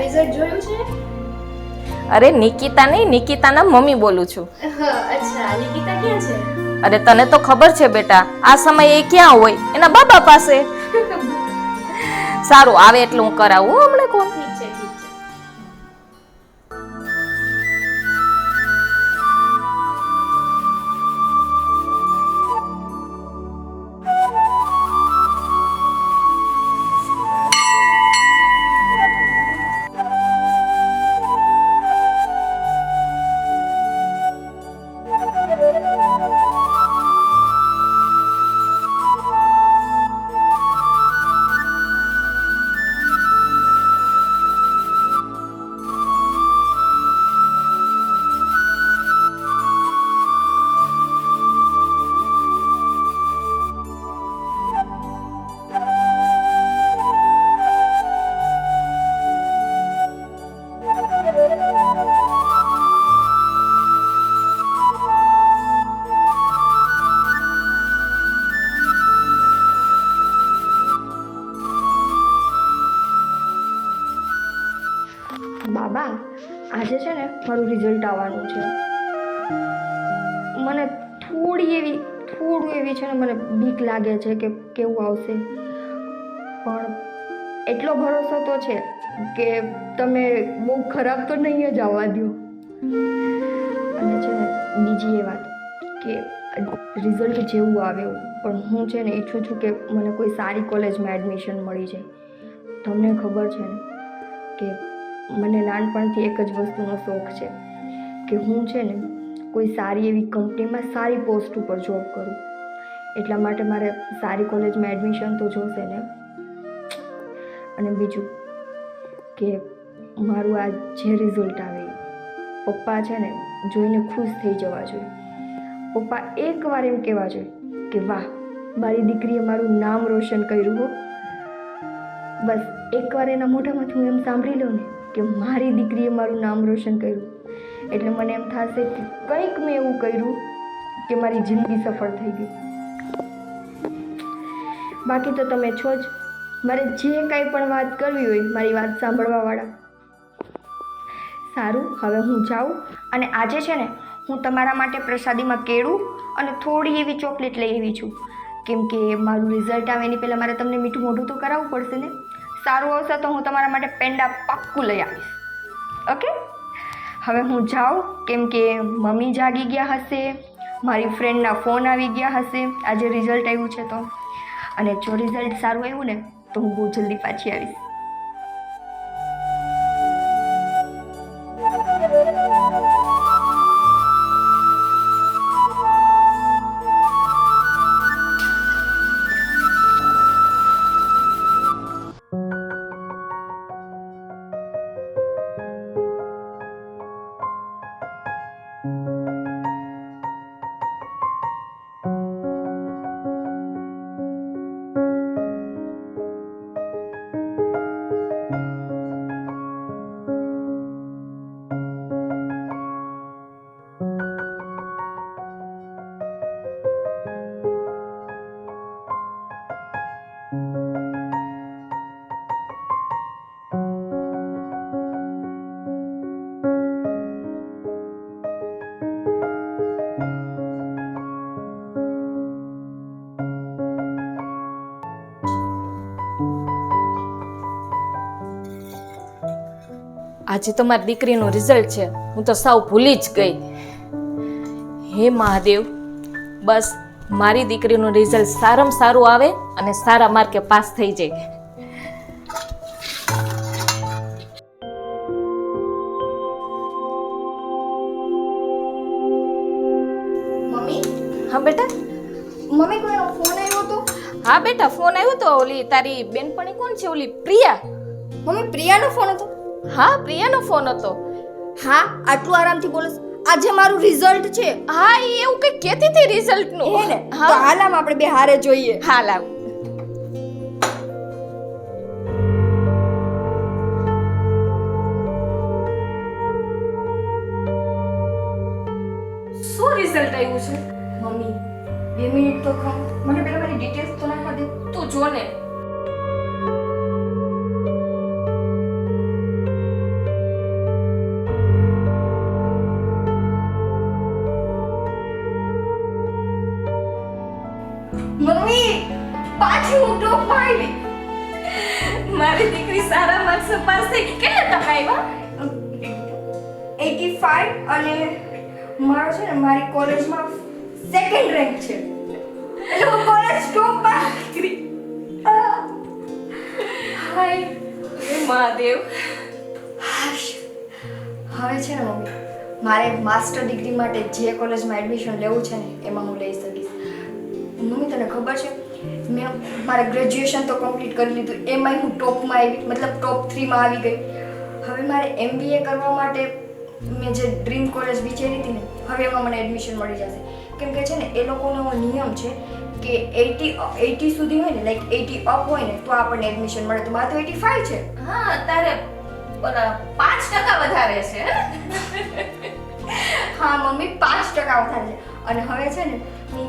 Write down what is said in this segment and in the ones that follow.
Result જોયું છે? અરે નિકિતા નહીં, નિકિતાના મમ્મી બોલું છું. અચ્છા, નિકિતા ક્યાં છે? અરે તને તો ખબર છે બેટા, આ સમયે એ ક્યાં હોય? એના બાબા પાસે. સારું, આવે એટલે હું કરાવું હો હમણાં કોણ. ઠીક છે, ઠીક છે. બાબા, આજે છે ને મારું રિઝલ્ટ આવવાનું છે. મને થોડું એવી છે ને મને બીક લાગે છે કે કેવું આવશે, પણ એટલો ભરોસો તો છે કે તમે બહુ ખરાબ તો નહીં જ આવવા દો. અને છે ને બીજી એ વાત કે રિઝલ્ટ જેવું આવે એવું, પણ હું છે ને ઈચ્છું છું કે મને કોઈ સારી કોલેજમાં એડમિશન મળી જાય. તમને ખબર છે ને કે મને નાનપણથી એક જ વસ્તુનો શોખ છે કે હું છે ને કોઈ સારી એવી કંપનીમાં સારી પોસ્ટ ઉપર જોબ કરું. એટલા માટે મારે સારી કોલેજમાં એડમિશન તો જોશે ને. અને બીજું કે મારું આ જે રિઝલ્ટ આવે પપ્પા છે ને જોઈને ખુશ થઈ જવા જોઈએ. પપ્પા એકવાર એમ કહેવા જોઈએ કે વાહ, મારી દીકરીએ મારું નામ રોશન કર્યું હો. બસ એકવાર એના મોઢામાંથી હું એમ સાંભળી લઉં ને કે મારી દીકરીએ મારું નામ રોશન કર્યું, એટલે મને એમ થશે કે કંઈક મેં એવું કર્યું કે મારી જિંદગી સફળ થઈ ગઈ. બાકી તો તમે છો જ, મારે જે કાંઈ પણ વાત કરવી હોય મારી વાત સાંભળવાવાળા. સારું, હવે હું જાઉં. અને આજે છે ને હું તમારા માટે પ્રસાદીમાં કેળું અને થોડી એવી ચોકલેટ લઈ આવી છું, કેમ કે મારું રિઝલ્ટ આવે એની પહેલાં મારે તમને મીઠું મોઢું તો કરાવવું પડશે ને. સારું આવશે તો હું તમારા માટે પેંડા પાક્કું લઈ આવીશ. ઓકે, હવે હું જાઉં, કેમ કે મમ્મી જાગી ગયા હશે, મારી ફ્રેન્ડના ફોન આવી ગયા હશે આજે રિઝલ્ટ આવ્યું છે તો. અને જો રિઝલ્ટ સારું આવ્યું ને તો હું બહુ જલ્દી પાછી આવીશ. આજે તો મારી દીકરીનું રિઝલ્ટ છે, હું તો સાવ ભૂલી જ ગઈ. હે મહાદેવ, બસ મારી દીકરીનું રિઝલ્ટ સારામાં સારું આવે અને સારા માર્કે પાસ થઈ જાય. મમ્મી, હા બેટા. મમ્મી કોઈનો ફોન આવ્યો હતો? હા બેટા, ફોન આવ્યો તો. ઓલી તારી બેનપણી કોણ છે? ઓલી પ્રિયા. મમ્મી, પ્રિયાનો ફોન હતો? હા, પ્રિયાનો ફોન હતો. હા, આટલું આરામથી બોલો. આજે મારું રિઝલ્ટ છે. હા, એ એવું કઈ કહેતી હતી રિઝલ્ટ નું. હે ને? તો હાલ આમ આપણે બે હારે જોઈએ. હા, લાવ. શું રિઝલ્ટ આવ્યું છે? મમ્મી, 2 મિનિટ તો ખમ. મને પહેલા મારી ડિટેલ્સ તો નાખવા દે. તું જો ને. મારી દીકરી સારા માર્ક્સ પાસ થઈ ગઈ. કેટલા ટકા આવ્યા? 85 અને મારો છે ને મારી કોલેજમાં સેકન્ડ રેન્ક છે એટલે હું કોલેજ ટોપમાં હાય હે મહાદેવ. હવે છે ને મમ્મી મારે માસ્ટર ડિગ્રી માટે જે કોલેજમાં એડમિશન લેવું છે ને એમાં હું લઈ શકીશ. મમ્મી તને ખબર છે મેં મારા ગ્રેજ્યુએશન તો કમ્પ્લીટ કરી લીધું એમાંય હું ટોપમાં આવી મતલબ ટોપ 3માં આવી ગઈ. હવે મારે MBA કરવા માટે મેં જે ડ્રીમ કોલેજ વિચારી હતી ને હવે એમાં મને એડમિશન મળી જશે કેમ કે છે ને એ લોકોનો નિયમ છે કે 80 સુધી હોય ને લાઈક 80 અપ હોય ને તો આપણને એડમિશન મળે તો મારે તો 85 છે. હા તારે 5% વધારે છે. હા મમ્મી 5% વધારે છે અને હવે છે ને હું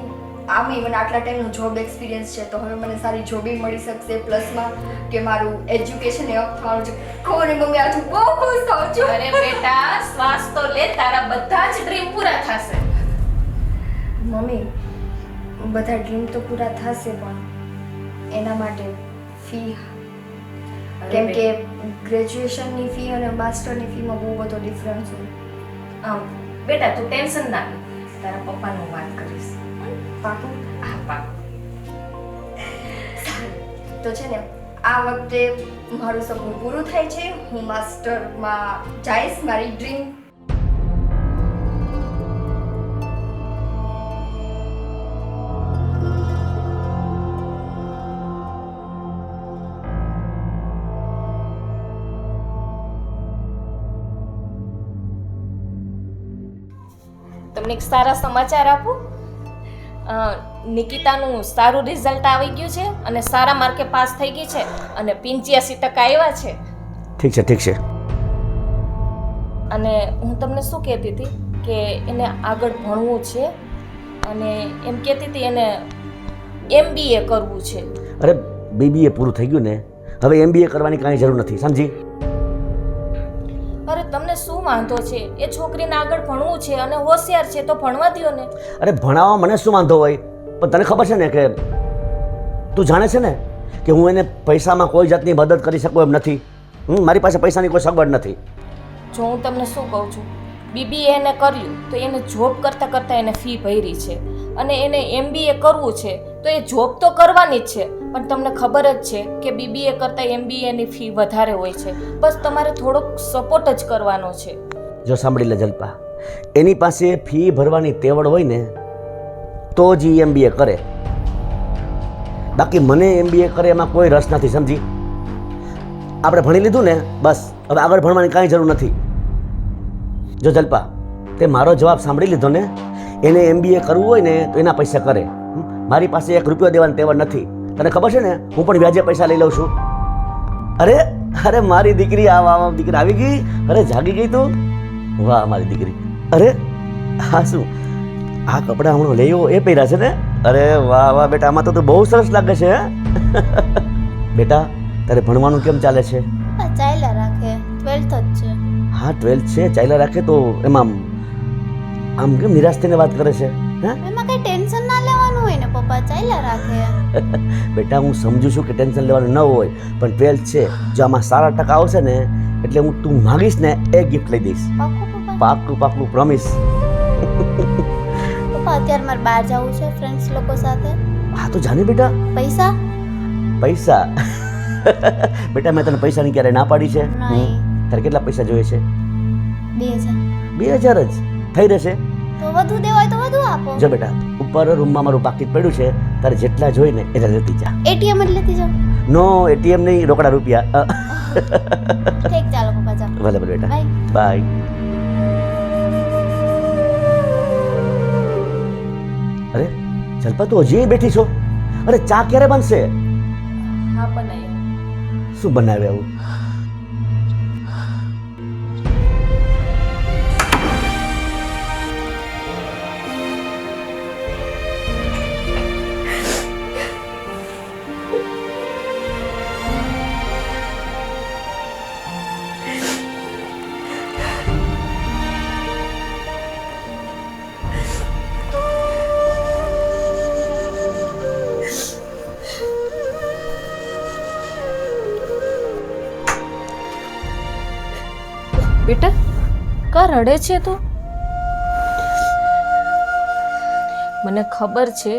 આમે મને આટલા ટાઈમનો જોબ એક્સપિરિયન્સ છે તો હવે મને સારી જોબી મળી શકશે પ્લસમાં કે મારું એજ્યુકેશન અપ થવાનું છે. કોને મમ્મી આજે બહુ ખુશ થાઉં છું. અરે બેટા શ્વાસ તો લે, તારા બધા જ ડ્રીમ પૂરા થશે. મમ્મી બધા ડ્રીમ તો પૂરા થશે પણ એના માટે ફી કેમ કે ગ્રેજ્યુએશનની ફી અને માસ્ટરની ફીમાં બહુ બધો ડિફરન્સ હોય. બેટા તું ટેન્શન ના લે, તારા પપ્પાનું વાત કરીશ. પાકું? હા પાકું. તો છે ને આ વખતે મારું સપનું પૂરું થાય છે. હું માસ્ટરમાં જઈશ મારી ડ્રીમ. તમને એક સારા સમાચાર આપું. નિકિતાનું સારું રિઝલ્ટ આવી ગયું છે અને સારા માર્કે પાસ થઈ ગઈ છે અને 85% આવ્યા છે. ઠીક છે ઠીક છે. અને હું તમને શું કહેતી હતી કે એને આગળ ભણવું છે અને એમ કહેતી હતી એને MBA કરવું છે. અરે BBA પૂરું થઈ ગયું ને હવે MBA કરવાની કાંઈ જરૂર નથી સમજી. અરે તમને શું વાંધો છે? એ છોકરીને આગળ ભણવું છે અને હોશિયાર છે તો ભણવા દ્યો ને. અરે ભણાવવા મને શું વાંધો હોય પણ તને ખબર છે ને કે તું જાણે છે ને કે હું એને પૈસામાં કોઈ જાતની મદદ કરી શકું એમ નથી. મારી પાસે પૈસાની કોઈ સગવડ નથી. જો હું તમને શું કહું છું, BBA એને કર્યું તો એને જોબ કરતાં કરતાં એને ફી ભરી છે અને એને MBA કરવું છે તો એ જોબ તો કરવાની જ છે પણ તમને ખબર જ છે કે BBA કરતાં MBA ની ફી વધારે હોય છે. બસ તમારે થોડોક સપોર્ટ જ કરવાનો છે. જો સાંભળી લે જલ્પા, એની પાસે ફી ભરવાની તેવડ હોય ને તો જ એ MBA કરે, બાકી મને MBA કરે એમાં કોઈ રસ નથી સમજી. આપણે ભણી લીધું ને બસ, હવે આગળ ભણવાની કાંઈ જરૂર નથી. જો જલ્પા તે મારો જવાબ સાંભળી લીધો ને, એને MBA કરવું હોય ને તો એના પૈસા કરે. મારી પાસે 1 રૂપિયો દેવાની તેવડ નથી. તને ખબર છે ને હું પણ વ્યાજે પૈસા લઈ લઉં છું. અરે અરે મારી દીકરી આ દીકરી આવી ગઈ. અરે જાગી ગઈ તું. વાહ મારી દીકરી. અરે હા શું આ કપડાં હમણાં લઈ આવ્યો એ પહેર્યા છે ને? અરે વાહ વાહ બેટા, આમાં તો તું બહુ સરસ લાગે છે. બેટા તારે ભણવાનું કેમ ચાલે છે? ચાલ્યા રાખે, 12th જ છે. હા 12th છે, ચાલ્યા રાખે તો એમાં આમ કેમ નિરાશ થઈને વાત કરે છે? હા એમાં કઈ ટેન્શન ના લેવાનું હોય ને પપ્પા, ચાલ્યા રાખે. બેટા હું સમજુ છું કે ટેન્શન લેવાનું ન હોય પણ 12th છે, જો આમાં સારા ટકા આવશે ને એટલે હું તું માગીશ ને એ ગિફ્ટ લઈ દઈશ. પાક્કું પપ્પા? પાક્કું પાક્કું પ્રોમિસ. પપ્પા અત્યારે મારે બહાર જવું છે ફ્રેન્ડ્સ લોકો સાથે. હા તો જાને બેટા. પૈસા? પૈસા? બેટા મેં તને પૈસાની ક્યારે ના પાડી છે? નહીં. તારે કેટલા પૈસા જોઈએ છે? 2000. 2000 જ થઈ રહેશે. તો વધુ દેવા હોય તો વધુ આપો. જો બેટા ઉપર રૂમમાં મારું પાકીટ પડ્યું છે, તારે જેટલા જોઈ ને એટલા લેતી જા. ATM જ લેતી જાઓ. નો ATM નહીં, રોકડા રૂપિયા. ઠીક ચાલો પપ્પા જાઓ. ભલે ભલે બેટા, બાય. બાય. અરે જલ્પા તું હજી બેઠી છો? અરે ચા ક્યારે બનશે? હા બનાવી. શું બનાવે આવું? બેટા કા રડે છે તું? મને ખબર છે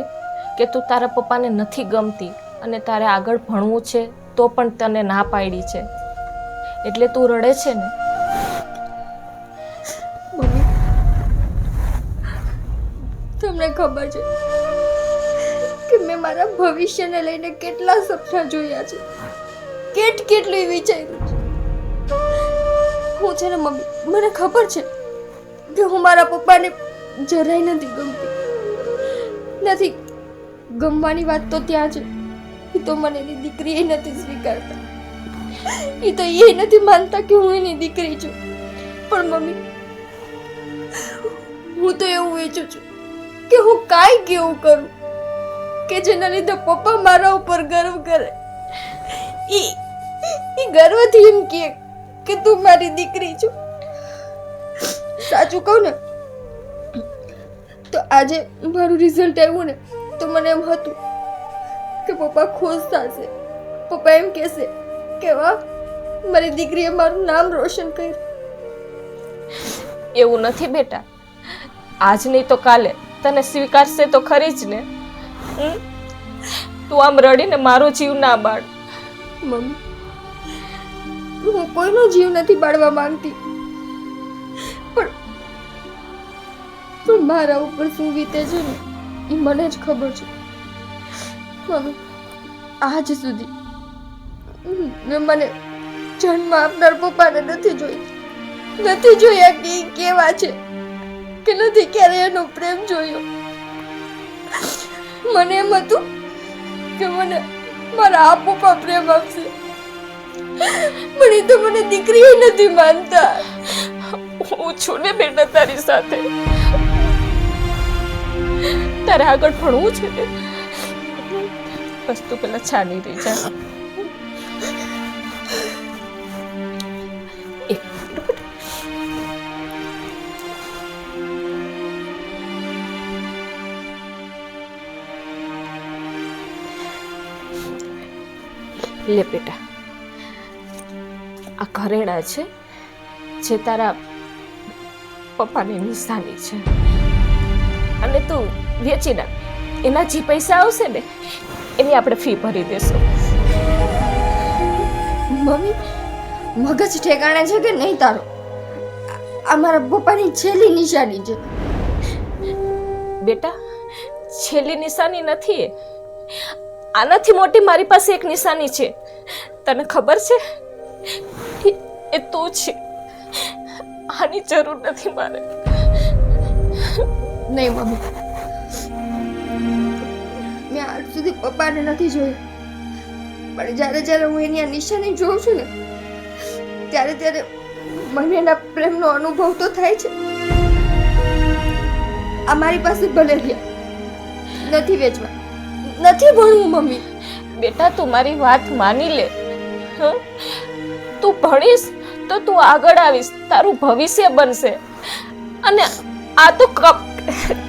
કે તું તારા પપ્પાને નથી ગમતી અને તારે આગળ ભણવું છે તો પણ તને ના પાડી છે, એટલે તું રડે છે ને? મમ્મી, તમને ખબર છે કે મેં મારા ભવિષ્યને લઈને કેટલા સપના જોયા છે, કેટલું વિચાર્યું છે. હું છે ને મમ્મી, મને ખબર છે કે હું મારા પપ્પાને જરાય નથી ગમવાની વાત તો ત્યાં છે. એ તો મને એની દીકરી એ નથી સ્વીકારતા, એ તો એ નથી માનતા કે હું એની દીકરી છું. પણ મમ્મી, હું તો એવું ઈચ્છું છું કે હું કાંઈ કેવું કરું કે જેના લીધે પપ્પા મારા ઉપર ગર્વ કરે. એ ગર્વથી એમ કે તું મારી દીકરી છો. સાચું કહું ને તો આજે મારું રિઝલ્ટ આવ્યું ને તો મને એમ હતું કે પપ્પા ખુશ થશે. પપ્પા એમ કહેશે કે વાહ, મારી દીકરીએ મારું નામ રોશન કર્યું. એવું નથી બેટા, આજ નહીં તો કાલે તને સ્વીકારશે તો ખરી જ ને. તું આમ રડીને મારો જીવ ના બાળ. મમ્મી, હું કોઈનો જીવ નથી બાળવા માંગતી, પણ મારા ઉપર શું વીતે છે ને એ મને જ ખબર છે. મમ્મી, આજ સુધી મેં મને જન્મ આપનાર પપ્પાને નથી જોયા કે એ કેવા છે, કે નથી ક્યારે એનો પ્રેમ જોયો. મને એમ હતું કે મને મારા આ પપ્પા પ્રેમ આપશે, પણ એ તો મને દીકરી નથી માનતા. હું છું ને બેટા તારી સાથે. તારે આગળ ભણવું છે ને, બસ તું પેલા છાની રહી જા. એક મિનિટ. લે બેટા, આ ઘરેણા છે જે તારા પપ્પાની નિશાની છે, અને તું વેચી નાખ. એના જે પૈસા આવશે ને એની આપણે ફી ભરી દેશું. મમ્મી, મગજ ઠેકાણે છે કે નહીં તારો? આ મારા પપ્પાની છેલ્લી નિશાની છે. બેટા, છેલ્લી નિશાની નથી. આનાથી મોટી મારી પાસે એક નિશાની છે, તને ખબર છે? એ તું છે. આની જરૂર નથી મારે. નહીં મમ્મી, મેં આજ સુધી પપ્પાને નથી જોયું, પણ જ્યારે હું એની આ નિશાની જોઉં છું ને ત્યારે મને એના પ્રેમનો અનુભવ તો થાય છે. આ મારી પાસે ભલે રહ્યા, નથી વેચવા, નથી ભણવું. મમ્મી, બેટા તું મારી વાત માની લે. તું ભણીશ તો તું આગળ આવીશ, તારું ભવિષ્ય બનશે. અને આ તો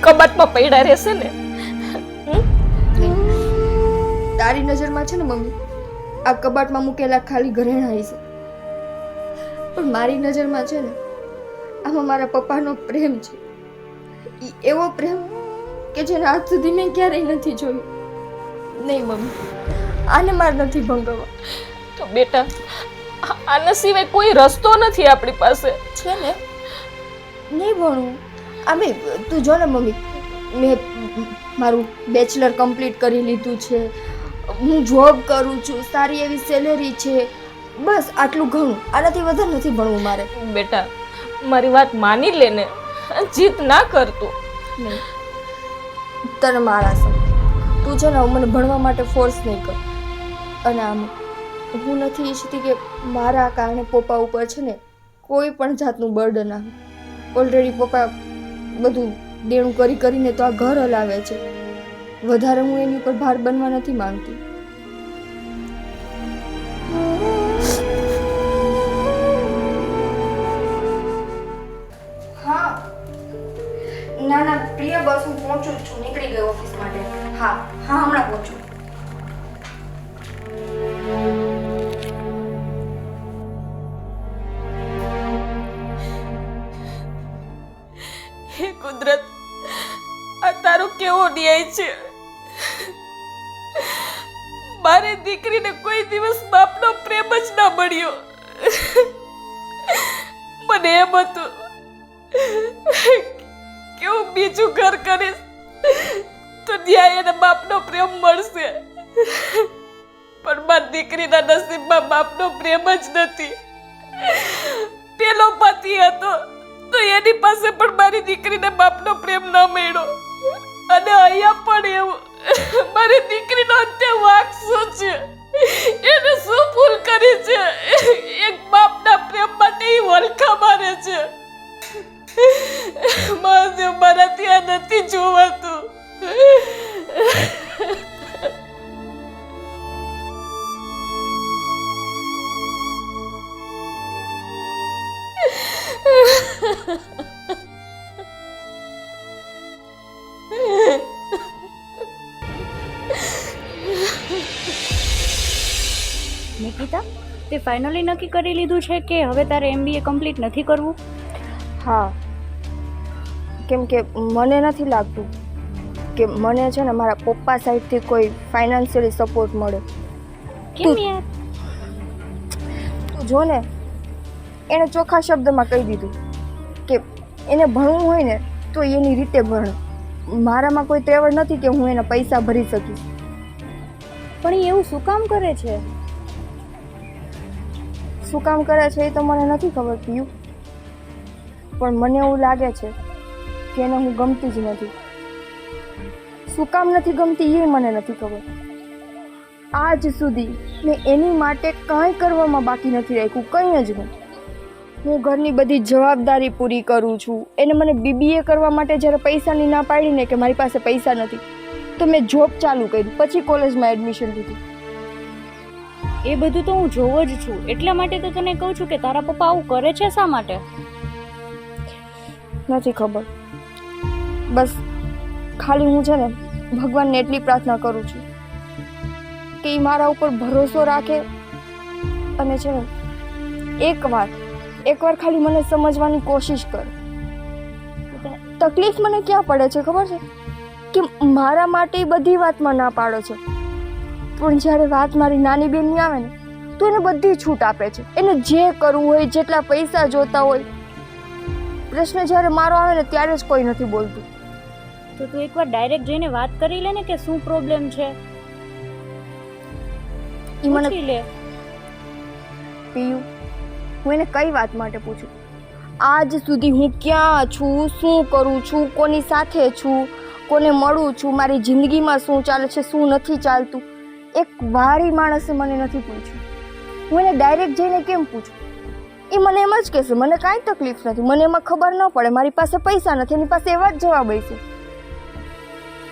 કબાટમાં પડ્યા રહેશે ને. તારી નજરમાં છે ને મમ્મી આ કબાટમાં મૂકેલા ખાલી ઘરેણાં છે, પણ મારી નજરમાં છે ને આમાં મારા પપ્પાનો પ્રેમ છે. એવો પ્રેમ કે જેને આજ સુધી મેં ક્યારેય નથી જોયો. નહીં મમ્મી, આને મારે નથી ભંગવવા. તો બેટા, આના સિવાય કોઈ રસ્તો નથી આપણી પાસે. છે ને, નહીં ભણવું. આમે તું જો ને મમ્મી, મેં મારું બેચલર કમ્પ્લીટ કરી લીધું છે, હું જોબ કરું છું, સારી એવી સેલેરી છે, બસ આટલું ઘણું. આનાથી વધારે નથી ભણવું મારે. બેટા મારી વાત માની લે ને, જીત ના કરતું. નહીં, તને મારા છે, તું છે ને મને ભણવા માટે ફોર્સ નહીં કર. અને આમ હું નથી ઈચ્છતી કે મારા કારણે પપ્પા ઉપર છે ને કોઈ પણ જાતનું બર્ડન આવે. ઓલરેડી પપ્પા બધું દેણું કરીને તો આ ઘર હલાવે છે. વધારે હું એની ઉપર ભાર બનવા નથી માંગતી. હા, ના પ્રિય, બસ હું પહોંચું છું, નીકળી ગઈ ઓફિસ માટે. હા, હમણાં પહોંચું. કેવો ન્યાય છે? મારી દીકરીને કોઈ દિવસ બાપનો પ્રેમ જ ના મળ્યો. મને એમ હતું કે હું બીજું ઘર કરીશ તો ત્યાં એને બાપનો પ્રેમ મળશે, પણ મારી દીકરીના નસીબમાં બાપનો પ્રેમ જ નથી. પેલો પતિ હતો તો એની પાસે પણ મારી દીકરીને બાપનો પ્રેમ ન મળ્યો, અને અહીંયા પણ એવું. મારી દીકરીનો અત્યારે વાંક શું છે? એને શું ભૂલ કરી છે? એક બાપના પ્રેમ માટે ઈ વલખા મારે છે. મહાદેવ, મારાથી આ નથી જોવાતું. નિકિતા, તે ફાઇનલી નક્કી કરી લીધું છે કે હવે તારે MBA કમ્પ્લીટ નથી કરવું? હા, કેમ કે મને નથી લાગતું કે મને છે ને મારા પપ્પા સાઈડથી કોઈ ફાઇનાન્શિયલી સપોર્ટ મળે. કેમ યાર? તું જો ને, એણે ચોખ્ખા શબ્દમાં કહી દીધું કે એને ભણવું હોય ને તો એની રીતે ભણે. મારામાં કોઈ ત્રેવડ નથી કે હું એના પૈસા ભરી શકીશ. પણ એ એવું શું કામ કરે છે? શું કામ કરે છે એ તો મને નથી ખબર પીયું, પણ મને એવું લાગે છે કે એને હું ગમતી જ નથી. શું કામ નથી ગમતી એ મને નથી ખબર. આજ સુધી મેં એની માટે કાંઈ કરવામાં બાકી નથી રાખ્યું, કંઈ જ નહીં. હું ઘરની બધી જવાબદારી પૂરી કરું છું. એને મને BBA કરવા માટે જ્યારે પૈસાની ના પાડીને કે મારી પાસે પૈસા નથી, તો મેં જોબ ચાલુ કરી, પછી કોલેજમાં એડમિશન લીધું. એ બધું તો હું જોઉં જ છું, એટલા માટે તો તને કહું છું કે તારા પપ્પા આવું કરે છે શા માટે? નથી ખબર. બસ ખાલી હું છે ને ભગવાનને એટલી પ્રાર્થના કરું છું કે એ મારા ઉપર ભરોસો રાખે, અને છે ને એકવાર ખાલી મને સમજવાની કોશિશ કર. તકલીફ મને ક્યાં પડે છે ખબર છે? કે મારા માટે એ બધી વાતમાં ના પાડો છે, પણ જ્યારે વાત મારી નાની બેનની આવે ને તો એને બધી છૂટ આપે છે. એને જે કરવું હોય, જેટલા પૈસા જોતા હોય, પ્રશ્ન જ્યારે મારો આવે ને ત્યારે જ કોઈ નથી બોલતું. તો તું એકવાર ડાયરેક્ટ જઈને વાત કરી લે ને કે શું પ્રોબ્લેમ છે. એ મને પૂછી લે. પીયું, હું એને કઈ વાત માટે પૂછું? આજ સુધી હું ક્યાં છું, શું કરું છું, કોની સાથે છું, કોને મળું છું, મારી જિંદગીમાં શું ચાલે છે, શું નથી ચાલતું, એક વારી માણસે મને નથી પૂછ્યું. હું એને ડાયરેક્ટ જઈને કેમ પૂછું? એ મને એમ જ કહેશે મને કાંઈ તકલીફ નથી, મને એમાં ખબર ન પડે, મારી પાસે પૈસા નથી, એની પાસે એવા જ જવાબ હશે.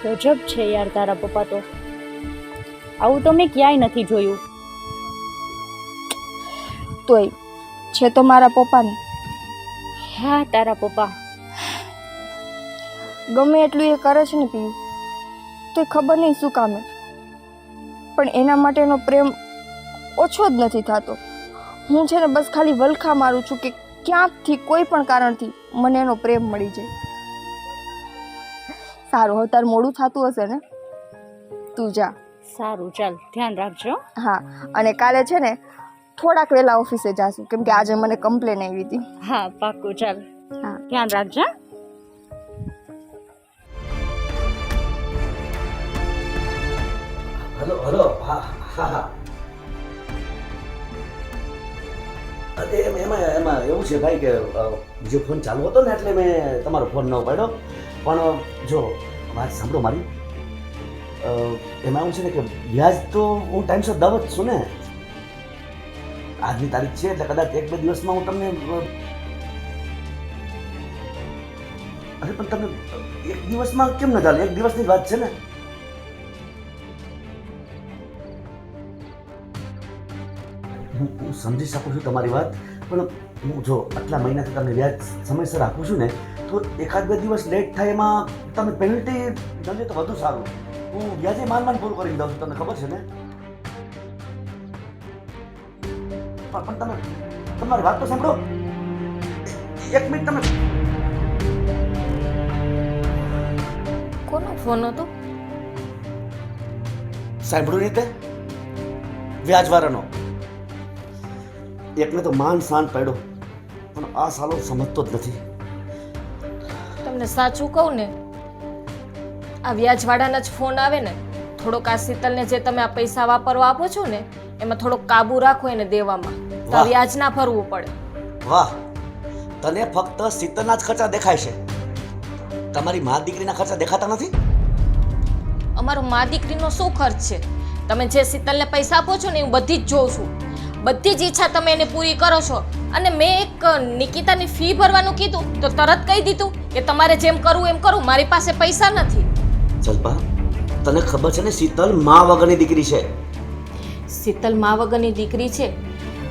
ગજબ છે યાર તારા પપ્પા તો. આવું તો મેં ક્યાંય નથી જોયું. તોય છે તો મારા પપ્પા ને. હા, તારા પપ્પા ગમે એટલું એ કરે છે ને પીયું, તો ખબર નહીં શું કામે, પણ એના માટેનો પ્રેમ ઓછો જ નથી થતો. હું છે ને બસ ખાલી વલખા મારું છું કે ક્યાંકથી કોઈ પણ કારણથી મને એનો પ્રેમ મળી જાય. સારું, હવે તાર મોડું થતું હશે ને, તું જા. સારું, ચાલ, ધ્યાન રાખજો. હા, અને કાલે છે ને થોડાક વહેલા ઓફિસે જાશું, કેમ કે આજે મને કમ્પ્લેન આવી હતી. હા, પાક્કું, ચાલ. હા, ધ્યાન રાખજો. હલો. હા હા હા. એમાં એવું છે ભાઈ કે બીજો ફોન ચાલુ હતો ને એટલે મેં તમારો ફોન ન ઉપાડ્યો. પણ જો વાત સાંભળો મારી, એમાં એવું છે ને કે વ્યાજ તો હું ટાઈમસર દઉં જ છું ને. આજની તારીખ છે એટલે કદાચ 1-2 દિવસમાં હું તમને. અરે પણ તમે 1 દિવસમાં કેમ ન ચાલે? 1 દિવસની જ વાત છે ને. હું સમજી શકું છું તમારી વાત, પણ હું જો આટલા મહિનાથી તમને વ્યાજ સમયસર આપું છું ને, તો 1-2 દિવસ લેટ થાય એમાં તમે પેનલ્ટી ગમે તો વધુ સારું. હું વ્યાજે માન પૂરું કરી દઉં છું, તમને ખબર છે ને. પણ તમે તમારી વાત તો સાંભળો. 1 મિનિટ. તમે કોનો ફોન હતો? સાંભળ્યું રીતે વ્યાજવાળાનો એકને તો માન શાન પડ્યો, પણ આ સાલો સમજતો જ નથી. તમને સાચું કહું ને, આ વ્યાજવાળાના જ ફોન આવે ને, થોડોક આ શીતલને જે તમે આ પૈસા વાપરવા આપો છો ને એમાં થોડોક કાબુ રાખો એને દેવામાં, તો આ વાહ. વ્યાજ ના ભરવું પડે. વાહ, તને ફક્ત શીતલના જ ખર્ચા દેખાય છે, તમારી મા દીકરીના ખર્ચા દેખાતા નથી? અમારો મા દીકરીનો શું ખર્ચ છે? તમે જે શીતલને પૈસા આપો છો ને હું બધી જ જોઉં છું, બધી જ ઈચ્છા તમે એને પૂરી કરો છો. અને મેં એક નિકિતાની ફી ભરવાનું કીધું તો તરત કહી દીધું કે તમારે જેમ કરવું એમ કરું, મારી પાસે પૈસા નથી. જલ્પા, તને ખબર છે ને શીતલ મા વગરની દીકરી છે. શીતલ મા વગરની દીકરી છે.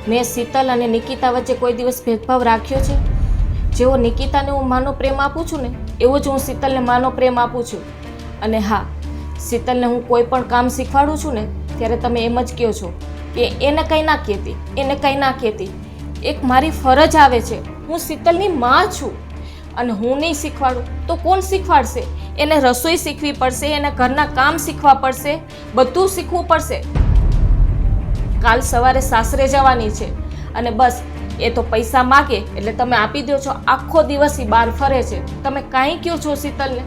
મેં શીતલ અને નિકિતા વચ્ચે કોઈ દિવસ ભેદભાવ રાખ્યો છે? જેવો નિકિતાને હું માનો પ્રેમ આપું છું ને એવો જ હું શીતલને માનો પ્રેમ આપું છું. અને હા, શીતલને હું કોઈ પણ કામ શીખવાડું છું ને ત્યારે તમે એમ જ કહો છો કે એને કંઈ ના કહેતી, એને કંઈ ના કહેતી. એક મારી ફરજ આવે છે, હું શીતલની માં છું અને હું નહીં શીખવાડું તો કોણ શીખવાડશે? એને રસોઈ શીખવી પડશે, એને ઘરના કામ શીખવા પડશે, બધું શીખવું પડશે. કાલ સવારે સાસરે જવાની છે અને બસ એ તો પૈસા માગે એટલે તમે આપી દો છો. આખો દિવસ ઈ બહાર ફરે છે, તમે કાંઈ કહો છો શીતલને?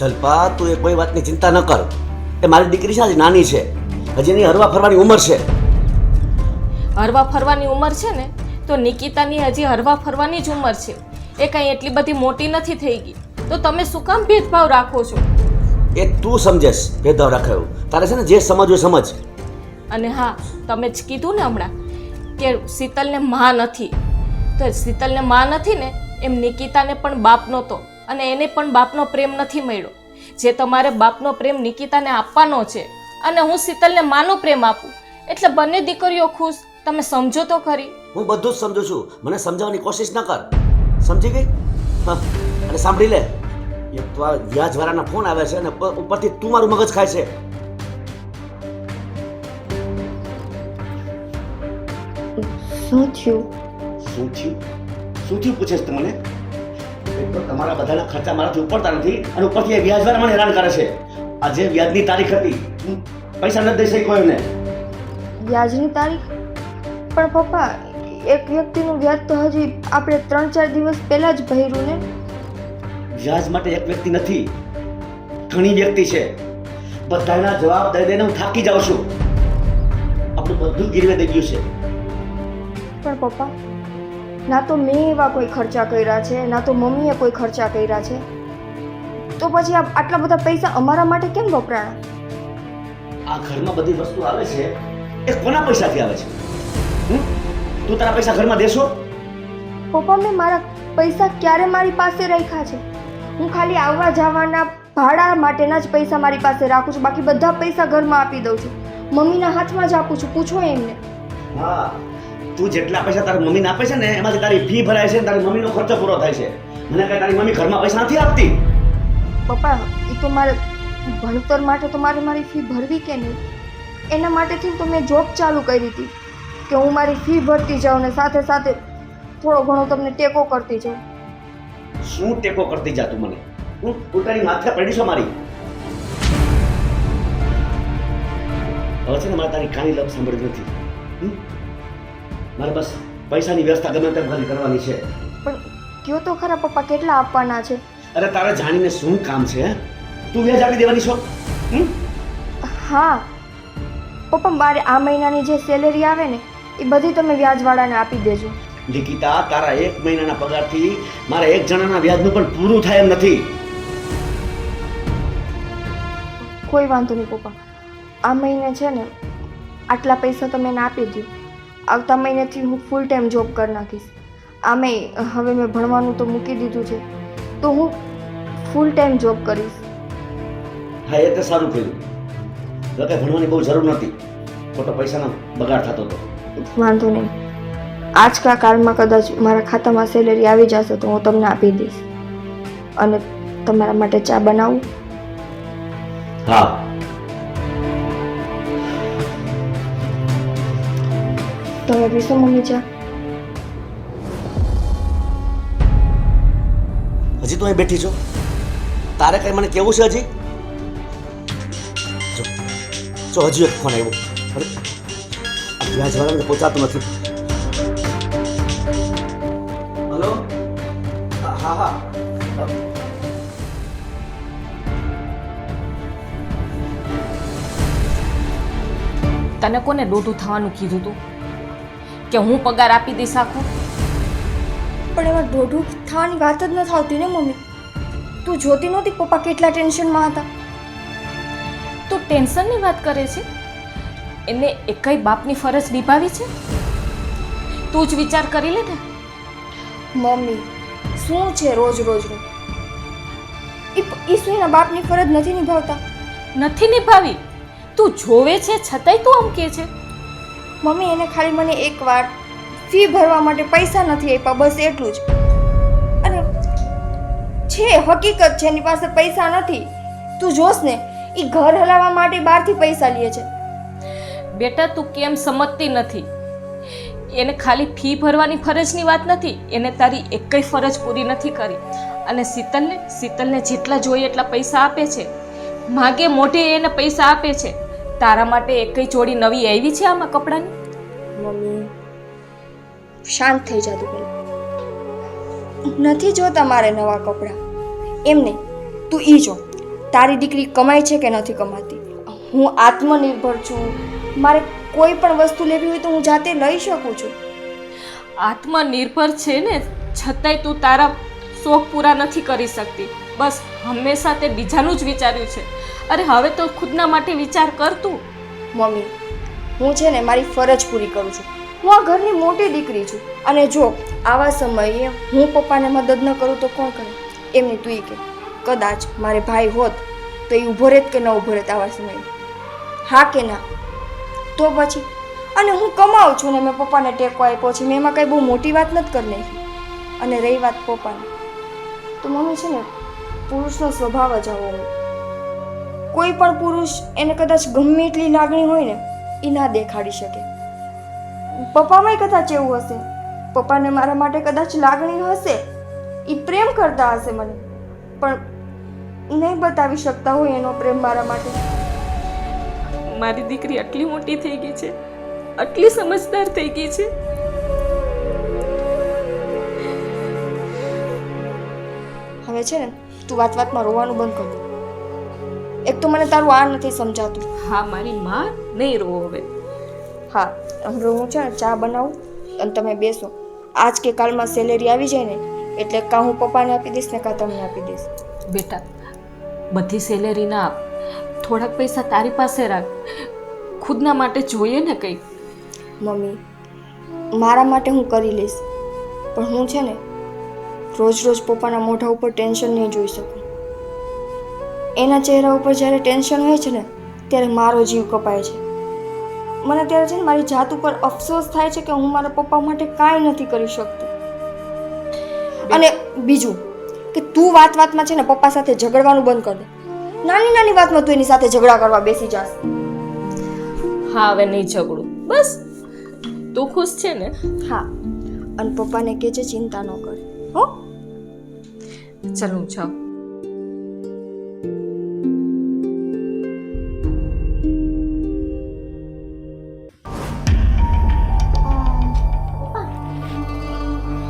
જલ્પા, તું એ કોઈ વાતની ચિંતા ન કર. એ મારી દીકરી છે, હજી નાની છે, હજી એની હરવા ફરવાની ઉંમર છે. હરવા ફરવાની ઉંમર છે ને તો નિકિતાની હજી હરવા ફરવાની જ ઉંમર છે. એ કાંઈ એટલી બધી મોટી નથી થઈ ગઈ, તો તમે શું કામ ભેદભાવ રાખો છો? એ તું સમજેશ ભેદભાવ રાખ્યો, તારે છે ને જે સમજવું એ સમજ. અને હા, તમે જ કીધું ને હમણાં કે શીતલને માં નથી, તો શીતલને માં નથી ને એમ નિકિતાને પણ બાપ નહોતો અને એને પણ બાપનો પ્રેમ નથી મળ્યો. જે તમારે બાપનો પ્રેમ નિકિતાને આપવાનો છે અને હું શીતલને માનો પ્રેમ આપું એટલે બંને દીકરીઓ ખુશ. તમે સમજો તો ખરી. હું બધું જ સમજુ છું, મને સમજાવવાની કોશિશ ન કર, સમજી ગઈ? હા, અને સાંભળી લે, એક તો આ વ્યાજવાળાના ફોન આવે છે અને ઉપરથી તું મારું મગજ ખાય છે. શું થયું? શું થયું? શું થયું પૂછે છે મને? એક તો તમારા બધાના ખર્ચા મારાથી ઉપડતા નથી અને ઉપરથી એ વ્યાજવાળા મને હેરાન કરે છે. આજે વ્યાજની તારીખ હતી, હું પૈસા નથી દઈ શક્યો એમને. વ્યાજની તારીખ? પણ પપ્પા, એક વ્યક્તિનું વ્યાજ તો હજી આપણે 3-4 દિવસ પહેલા જ ભર્યું ને. વ્યાજ માટે એક વ્યક્તિ નથી, ઘણી વ્યક્તિ છે. બધાના જવાબ દઈ દઈને હું થાકી જાઉં છું. આપણું બધું ગીરવે દઈ ગયું છે. પણ પપ્પા, ના તો મેં એવા કોઈ ખર્ચા કર્યા છે, ના તો મમ્મીએ કોઈ ખર્ચા કર્યા છે, તો પછી આટલા બધા પૈસા અમારા માટે કેમ વપરાણા? આ ઘરમાં બધી વસ્તુ આવે છે એ કોના પૈસાથી આવે છે? તું તારા પૈસા ઘરમાં દેશો? પપ્પા, મેં મારા પૈસા ક્યારે મારી પાસે રાખ્યા છે? હું ખાલી આવવા જવાના ભાડા માટેના જ પૈસા મારી પાસે રાખું છું, બાકી બધા પૈસા ઘરમાં આપી દઉં છું. મમ્મીના હાથમાં જ આપું છું, પૂછો એમને. હા, તું જેટલા પૈસા તારી મમ્મીને આપે છે ને એમાંથી તારી ફી ભરાય છે, તારી મમ્મીનો ખર્ચો પૂરો થાય છે. મને કઈ તારી મમ્મી ઘરમાં પૈસા નથી આપતી. પપ્પા, એ તો મારે ભણતર માટે તો મારી ફી ભરવી કે નહીં, એના માટેથી તો મેં જોબ ચાલુ કરી હતી કે હું મારી ફી ભરતી જાઉં ને સાથે સાથે થોડો ઘણો તમને ટેકો કરતી જાઉં. શું ટેકો કરતી જા તું મને? હું પોતાની માથે પડી છો મારી. હવે છે ને મારે તારી કાની લપ સાંભળવી નથી. મારે બસ પૈસાની વ્યવસ્થા ગમે તેમ ખાલી કરવાની છે. પણ કયો તો ખરા પપ્પા, કેટલા આપવાના છે? અરે તારે જાણીને શું કામ છે? તું વ્યાજ આપી દેવાની છો? હા પપ્પા, મારે આ મહિનાની જે સેલેરી આવે ને એ બધી તમે વ્યાજવાળાને આપી દેજો. નિકિતા, તારા 1 મહિનાના પગારથી મારા એક જણાના વ્યાજનું પણ પૂરું થાય એમ નથી. કોઈ વાંધો નહીં પપ્પા, આ મહિને છે ને આટલા પૈસા તમે એને આપી દો. આવતા મહિનેથી હું ફૂલ ટાઈમ જોબ કરી નાખીશ. આમેય હવે મેં ભણવાનું તો મૂકી દીધું છે, તો હું ફૂલ ટાઈમ જોબ કરીશ. હા, એ તો સારું કર્યું. જો કે ભણવાની બહુ જરૂર નથી, ખોટો પૈસાનો બગાડ થતો હતો. વાંધો નહીં, આજ કા કાલમાં કદાચ મારા ખાતામાં સેલેરી આવી જશે તો હું તમને આપી દઈશ. અને તમારા માટે ચા બનાવું? હા. તમે પીશો મમ્મી ચા? હજી તું અહીં બેઠી છો? તારે કઈ મને કેવું છે હજી? જો હજી એક ફોન આવ્યો. અરે વ્યાજ વાળાને પહોંચાતું નથી. હલો, હા હા. તને કોને દોઢું થવાનું કીધું તું કે હું પગાર આપી દઈશ આખો? પણ એમાં દોઢું થવાની વાત જ નથી આવતી ને મમ્મી. તું જોતી નહોતી પપ્પા કેટલા ટેન્શનમાં હતા? તું ટેન્શનની વાત કરે છે? એને એકેય બાપની ફરજ નિભાવી છે? તું જ વિચાર કરી લે ને. મમ્મી શું છે રોજ રોજનું? એ સુઈના બાપની ફરજ નથી નિભાવતા? નથી નિભાવી. તું જોવે છે છતાંય તું આમ કહે છે. મમ્મી એને ખાલી મને એકવાર ફી ભરવા માટે પૈસા નથી આપ્યા, બસ એટલું જ. અને છે હકીકત છે એની પાસે પૈસા નથી. તું જોશ ને એ ઘર હલાવવા માટે બહારથી પૈસા લે છે. બેટા તું કેમ સમજતી નથી? એને ખાલી ફી ભરવાની ફરજની વાત નથી, એને તારી એકેય ફરજ પૂરી નથી કરી. અને શીતલને જેટલા જોઈએ એટલા પૈસા આપે છે, માગે મોઢે એને પૈસા આપે છે. તારા માટે એકેય જોડી નવી આવી છે આમાં કપડાની? મમ્મી શાંત થઈ જા તું પહેલા. નથી જોતા મારે નવા કપડાં, એમ નહીં. તું ઈ જો તારી દીકરી કમાય છે કે નથી કમાતી. હું આત્મનિર્ભર છું, મારે કોઈ પણ વસ્તુ લેવી હોય તો હું જાતે લઈ શકું છું. આત્મનિર્ભર છે ને, છતાંય તું તારા શોખ પૂરા નથી કરી શકતી. બસ હંમેશા તે બીજાનું જ વિચાર્યું છે. અરે હવે તો ખુદના માટે વિચાર કર તું. મમ્મી હું છે ને મારી ફરજ પૂરી કરું છું. હું આ ઘરની મોટી દીકરી છું. અને જો આવા સમયે હું પપ્પાને મદદ ન કરું તો કોણ કરે? એમની તું કે કદાચ મારે ભાઈ હોત તો એ ઊભો રહેત કે ન ઊભો રહેત આવા સમયે? હા કે ના? તો પછી અને હું કમાઉં છું ને મેં પપ્પાને ટેકો આપ્યો છે, મેં એમાં કંઈ બહુ મોટી વાત નથી કરી નાખી. અને રહી વાત પપ્પાની, તો મમ્મી છે ને પુરુષનો સ્વભાવ જ આવો હોય. કોઈ પણ પુરુષ એને કદાચ ગમે એટલી લાગણી હોય ને એ ના દેખાડી શકે. પપ્પામાંય કદાચ એવું હશે, પપ્પાને મારા માટે કદાચ લાગણી હશે, એ પ્રેમ કરતા હશે મને, પણ નહીં બતાવી શકતા હોય એનો પ્રેમ મારા માટે. મારી દીકરી આટલી મોટી થઈ ગઈ છે, આટલી સમજદાર થઈ ગઈ છે. હવે છે ને તું વાતમાં રોવાનું બંધ કર. એક તો મને તારું આ નથી સમજાતું. હા મારી માં, નહીં રો હવે. હા હવે હું છે ને ચા બનાવું અને તમે બેસો. આજ કે કાલમાં સેલેરી આવી જાય ને એટલે કાં હું પપ્પાને આપી દઈશ ને કાં તમને આપી દઈશ. બેટા બધી સેલેરી ના આપ, થોડાક પૈસા તારી પાસે રાખ. ખુદના માટે જોઈએ ને કંઈક. મમ્મી મારા માટે હું કરી લઈશ, પણ હું છે ને રોજ રોજ પપ્પાના મોઢા ઉપર ટેન્શન નહીં જોઈ શકું. એના ચહેરા ઉપર જ્યારે ટેન્શન હોય છે ને ત્યારે મારો જીવ કપાય છે. મને ત્યારે છે ને મારી જાત ઉપર અફસોસ થાય છે કે હું મારા પપ્પા માટે કાંઈ નથી કરી શકતી. અને બીજું કે તું વાતમાં છે ને પપ્પા સાથે ઝઘડવાનું બંધ કર દે. નાની નાની વાતમાં તું એની સાથે ઝઘડા કરવા બેસી જાસ. હા હવે નહીં ઝઘડું, બસ તું ખુશ છે ને? હા, અને પપ્પાને કહેજે ચિંતા ન કરે હો. ચાલ હું જાઉં.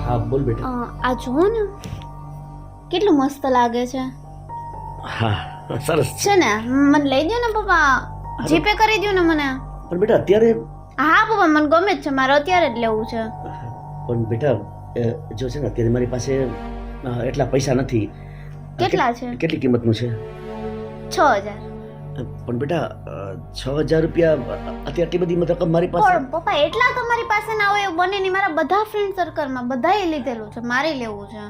હા બોલ બેટા. આ જુઓ ને કેટલું મસ્ત લાગે છે. હા સરસ છે. છે ને મને લઈ દો ને પપ્પા, જીપે કરી દો ને મને. પણ બેટા અત્યારે હા પપ્પા મને ગમે જ છે, મારે અત્યારે જ લેવું છે. પણ બેટા જો છે ને અત્યારે મારી પાસે એટલા પૈસા નથી. કેટલા છે? કેટલી કિંમતનું છે? 6000. પણ બેટા 6000 રૂપિયા અત્યારે આટલી બધી રકમ મારી પાસે. પણ પપ્પા એટલા તમારી પાસે ના હોય એવું બને નહીં. મારા બધા ફ્રેન્ડ સર્કલમાં બધાએ લીધેલું છે, મારે લેવું છે.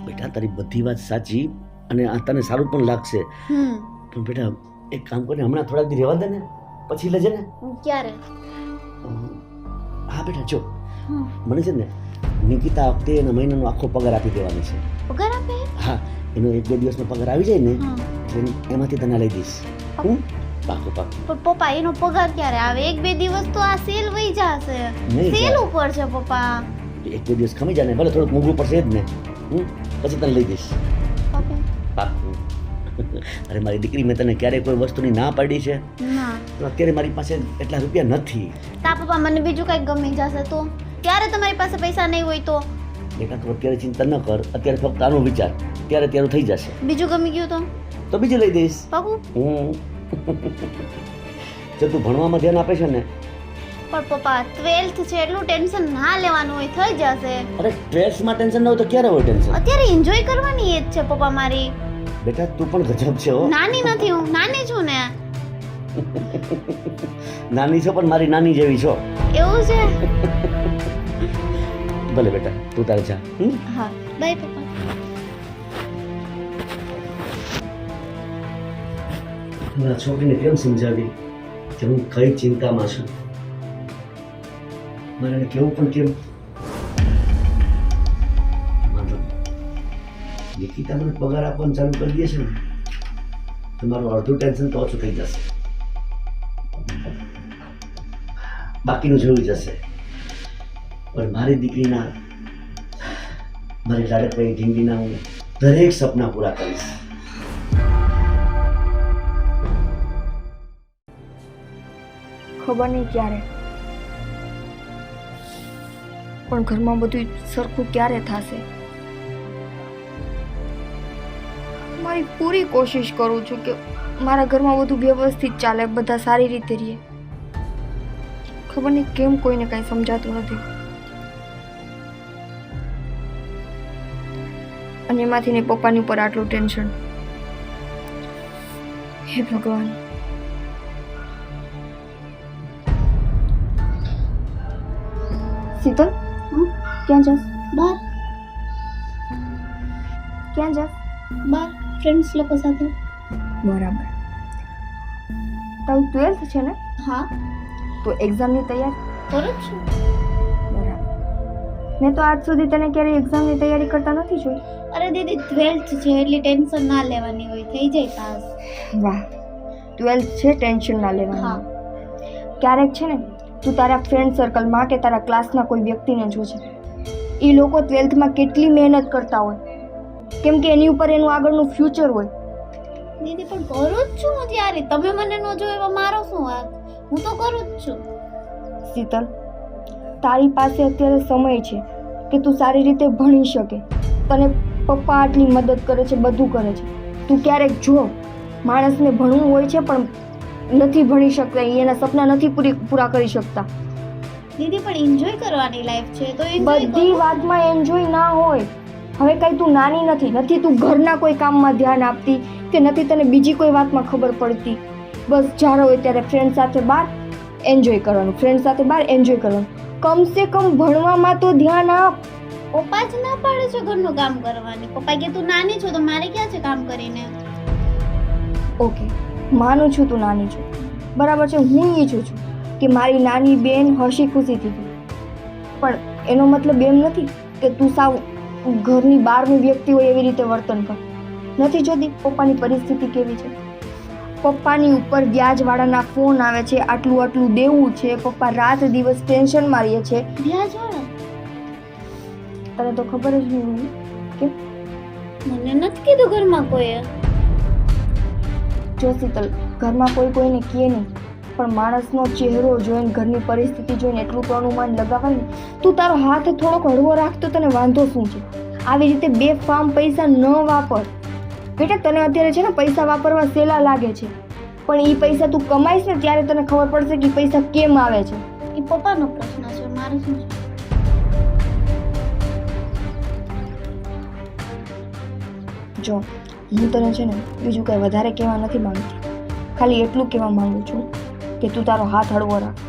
બેટા તારી બધી વાત સાચી અને આ તને સારું પણ લાગશે, પણ બેટા એક કામ કરીને હમણાં થોડાક દી રહેવા દે ને, પછી લેજે ને. ક્યારે? હા બેટા જો મને છે ને નિકિતા વખતે એના મહિનાનો આખો પગાર આપી દેવાની છે. પગાર આપે? હા એનો 1-2 દિવસનો પગાર આવી જાય ને એટલે એમાંથી તને લઈ દઈશ. પાકું પાકું. પણ પપ્પા એનો પગાર ક્યારે આવે? 1-2 દિવસ તો આ સેલ વહી જશે. નહીં સેલ ઉપર છે પપ્પા. 1-2 દિવસ ખમી જાય ને, ભલે થોડુંક મોંઘું પડશે જ ને, પછી તને લઈ દઈશ. ઓકે. પાકું. અરે મારી દીકરી, મેં તને ક્યારેય કોઈ વસ્તુની ના પાડી છે? ના તો અત્યારે મારી પાસે એટલા રૂપિયા નથી. તા પપ્પા મને બીજું કંઈક ગમી જશે તો ત્યારે તમારી પાસે પૈસા નહીં હોય તો બેટા તું અત્યારે ચિંતા ન કર, અત્યારે ફક્ત આનો વિચાર, ત્યારે ત્યારે થઈ જશે. બીજું ગમી ગયું તો બીજું લઈ દઈશ. પાકું? જો તું ભણવામાં ધ્યાન આપે છે ને. પણ પપ્પા 12th છે એટલું ટેન્શન ના લેવાનું હોય, થઈ જશે. અરે સ્ટ્રેસમાં ટેન્શન ન હોય તો ક્યારે હોય ટેન્શન? અત્યારે એન્જોય કરવાની એજ છે પપ્પા મારી. બેટા તું પણ ગજબ છે હો. નાની નથી હું, નાની છું ને. નાની છો પણ મારી નાની જેવી છો. એવું છે? ભલે બેટા તું તારે જા. હા બાય પપ્પા. મારા છોકરીને કેમ સમજાવી કે હું કઈ ચિંતામાં છું? મારે એને કેવું પણ કેમ? વાંધો નહીં. નિકિતા મને પગાર આપવાનું ચાલુ કરી દે છે ને તો મારું અડધું ટેન્શન તો ઓછું થઈ જશે, બાકીનું જોઈ જશે. પણ મારી દીકરીના, મારી લાડકભાઈ ઢીંગીના હું દરેક સપના પૂરા કરીશ. ખબર નહીં ક્યારે, પણ ઘરમાં બધું સરખું ક્યારે થશે. મારી પૂરી કોશિશ કરું છું કે મારા ઘરમાં બધું વ્યવસ્થિત ચાલે, બધા સારી રીતે રહે. ખબર નહીં કેમ કોઈને કંઈ સમજાતું નથી. અને એમાંથી ને પપ્પાની ઉપર આટલું ટેન્શન. હે ભગવાન. શીતલ, ક્યાં જાસ? બાર ક્યાં જાસ? બાર ફ્રેન્ડ્સ લોકો સાથે. બરાબર. તારું 12th છે ને? હા તો એક્ઝામની તૈયારી કરું જ છું. બરાબર. મેં તો આજ સુધી તને ક્યારેય એક્ઝામની તૈયારી કરતા નથી જોઈ. અરે દીદી 12th છે એટલી ટેન્શન ના લેવાની હોય, થઈ જાય પાસ. વાહ, 12th છે, ટેન્શન ના હા લેવાનું. ક્યારેક છે ને તું તારા ફ્રેન્ડ સર્કલમાં કે તારા ક્લાસના કોઈ વ્યક્તિને જોજે, એ લોકો 12thમાં કેટલી મહેનત કરતા હોય, કેમ કે એની ઉપર એનું આગળનું ફ્યુચર હોય. દીદી પણ કરું જ છું હું ત્યારે, તમે મને ન જો એવા મારો શું વાંક? હું તો કરું જ છું. શીતલ, તારી પાસે અત્યારે સમય છે કે તું સારી રીતે ભણી શકે. તને પપ્પા આટલી મદદ કરે છે, બધું કરે છે. તું ક્યારેક જો, માણસને ભણવું હોય છે પણ નથી ભણી શકતા, એના સપના નથી પૂરા કરી શકતા. દીદી પણ એન્જોય કરવાની લાઈફ છે તો enjoy બધી કરો. વાતમાં એન્જોય ના હોય. હવે કઈ તું નાની નથી તું ઘરના કોઈ કામમાં ધ્યાન આપતી કે નથી તને બીજી કોઈ વાતમાં ખબર પડતી. બસ જ્યારે હોય ત્યારે ફ્રેન્ડ સાથે બહાર એન્જોય કરવાનું, ફ્રેન્ડ સાથે બહાર એન્જોય કરવાનું. કમસે કમ ભણવામાં તો ધ્યાન આપ. પપ્પા જ ના પાડે છે ઘરનું કામ કરવાની. પપ્પા કે તું નાની છો તો મારે ક્યાં છે કામ કરીને. ઓકે, માનું છું તું નાની છો, બરાબર છે. હું ઈચ્છું છું કે મારી નાની બેન હસી ખુશીથી રહે, પણ એનો મતલબ એમ નથી કે તું સાવ ઘરની બહારની વ્યક્તિ હોય એવી રીતે વર્તન કર. નથી જોતી પપ્પાની પરિસ્થિતિ કેવી છે? પપ્પાની ઉપર વ્યાજવાળાના ફોન આવે છે, આટલું દેવું છે, પપ્પા રાત દિવસ ટેન્શનમાં રહે છે. વ્યાજવાળા? તને તો ખબર જ નહીં હોય કે મને નથી કીધું ઘરમાં કોઈએ. જો શીતલ, ઘરમાં કોઈને કહે નહીં, પણ માણસનો ચહેરો જોઈને, ઘરની પરિસ્થિતિ જોઈને એટલું તો અનુમાન લગાવાય ને. તું તારો હાથ થોડોક હળવો રાખ તો તને વાંધો શું છે? આવી રીતે બેફામ પૈસા ન વાપર બેટા. તને અત્યારે છે ને પૈસા વાપરવા સહેલા લાગે છે, પણ એ પૈસા તું કમાઈશ ને ત્યારે તને ખબર પડશે કે પૈસા કેમ આવે છે. એ પપ્પાનો પ્રશ્ન છે, મારે શું છે? જો, હું તને છે ને બીજું કંઈ વધારે કહેવા નથી માંગતી, ખાલી એટલું કહેવા માંગુ છું કે તું તારો હાથ હળવો રાખ.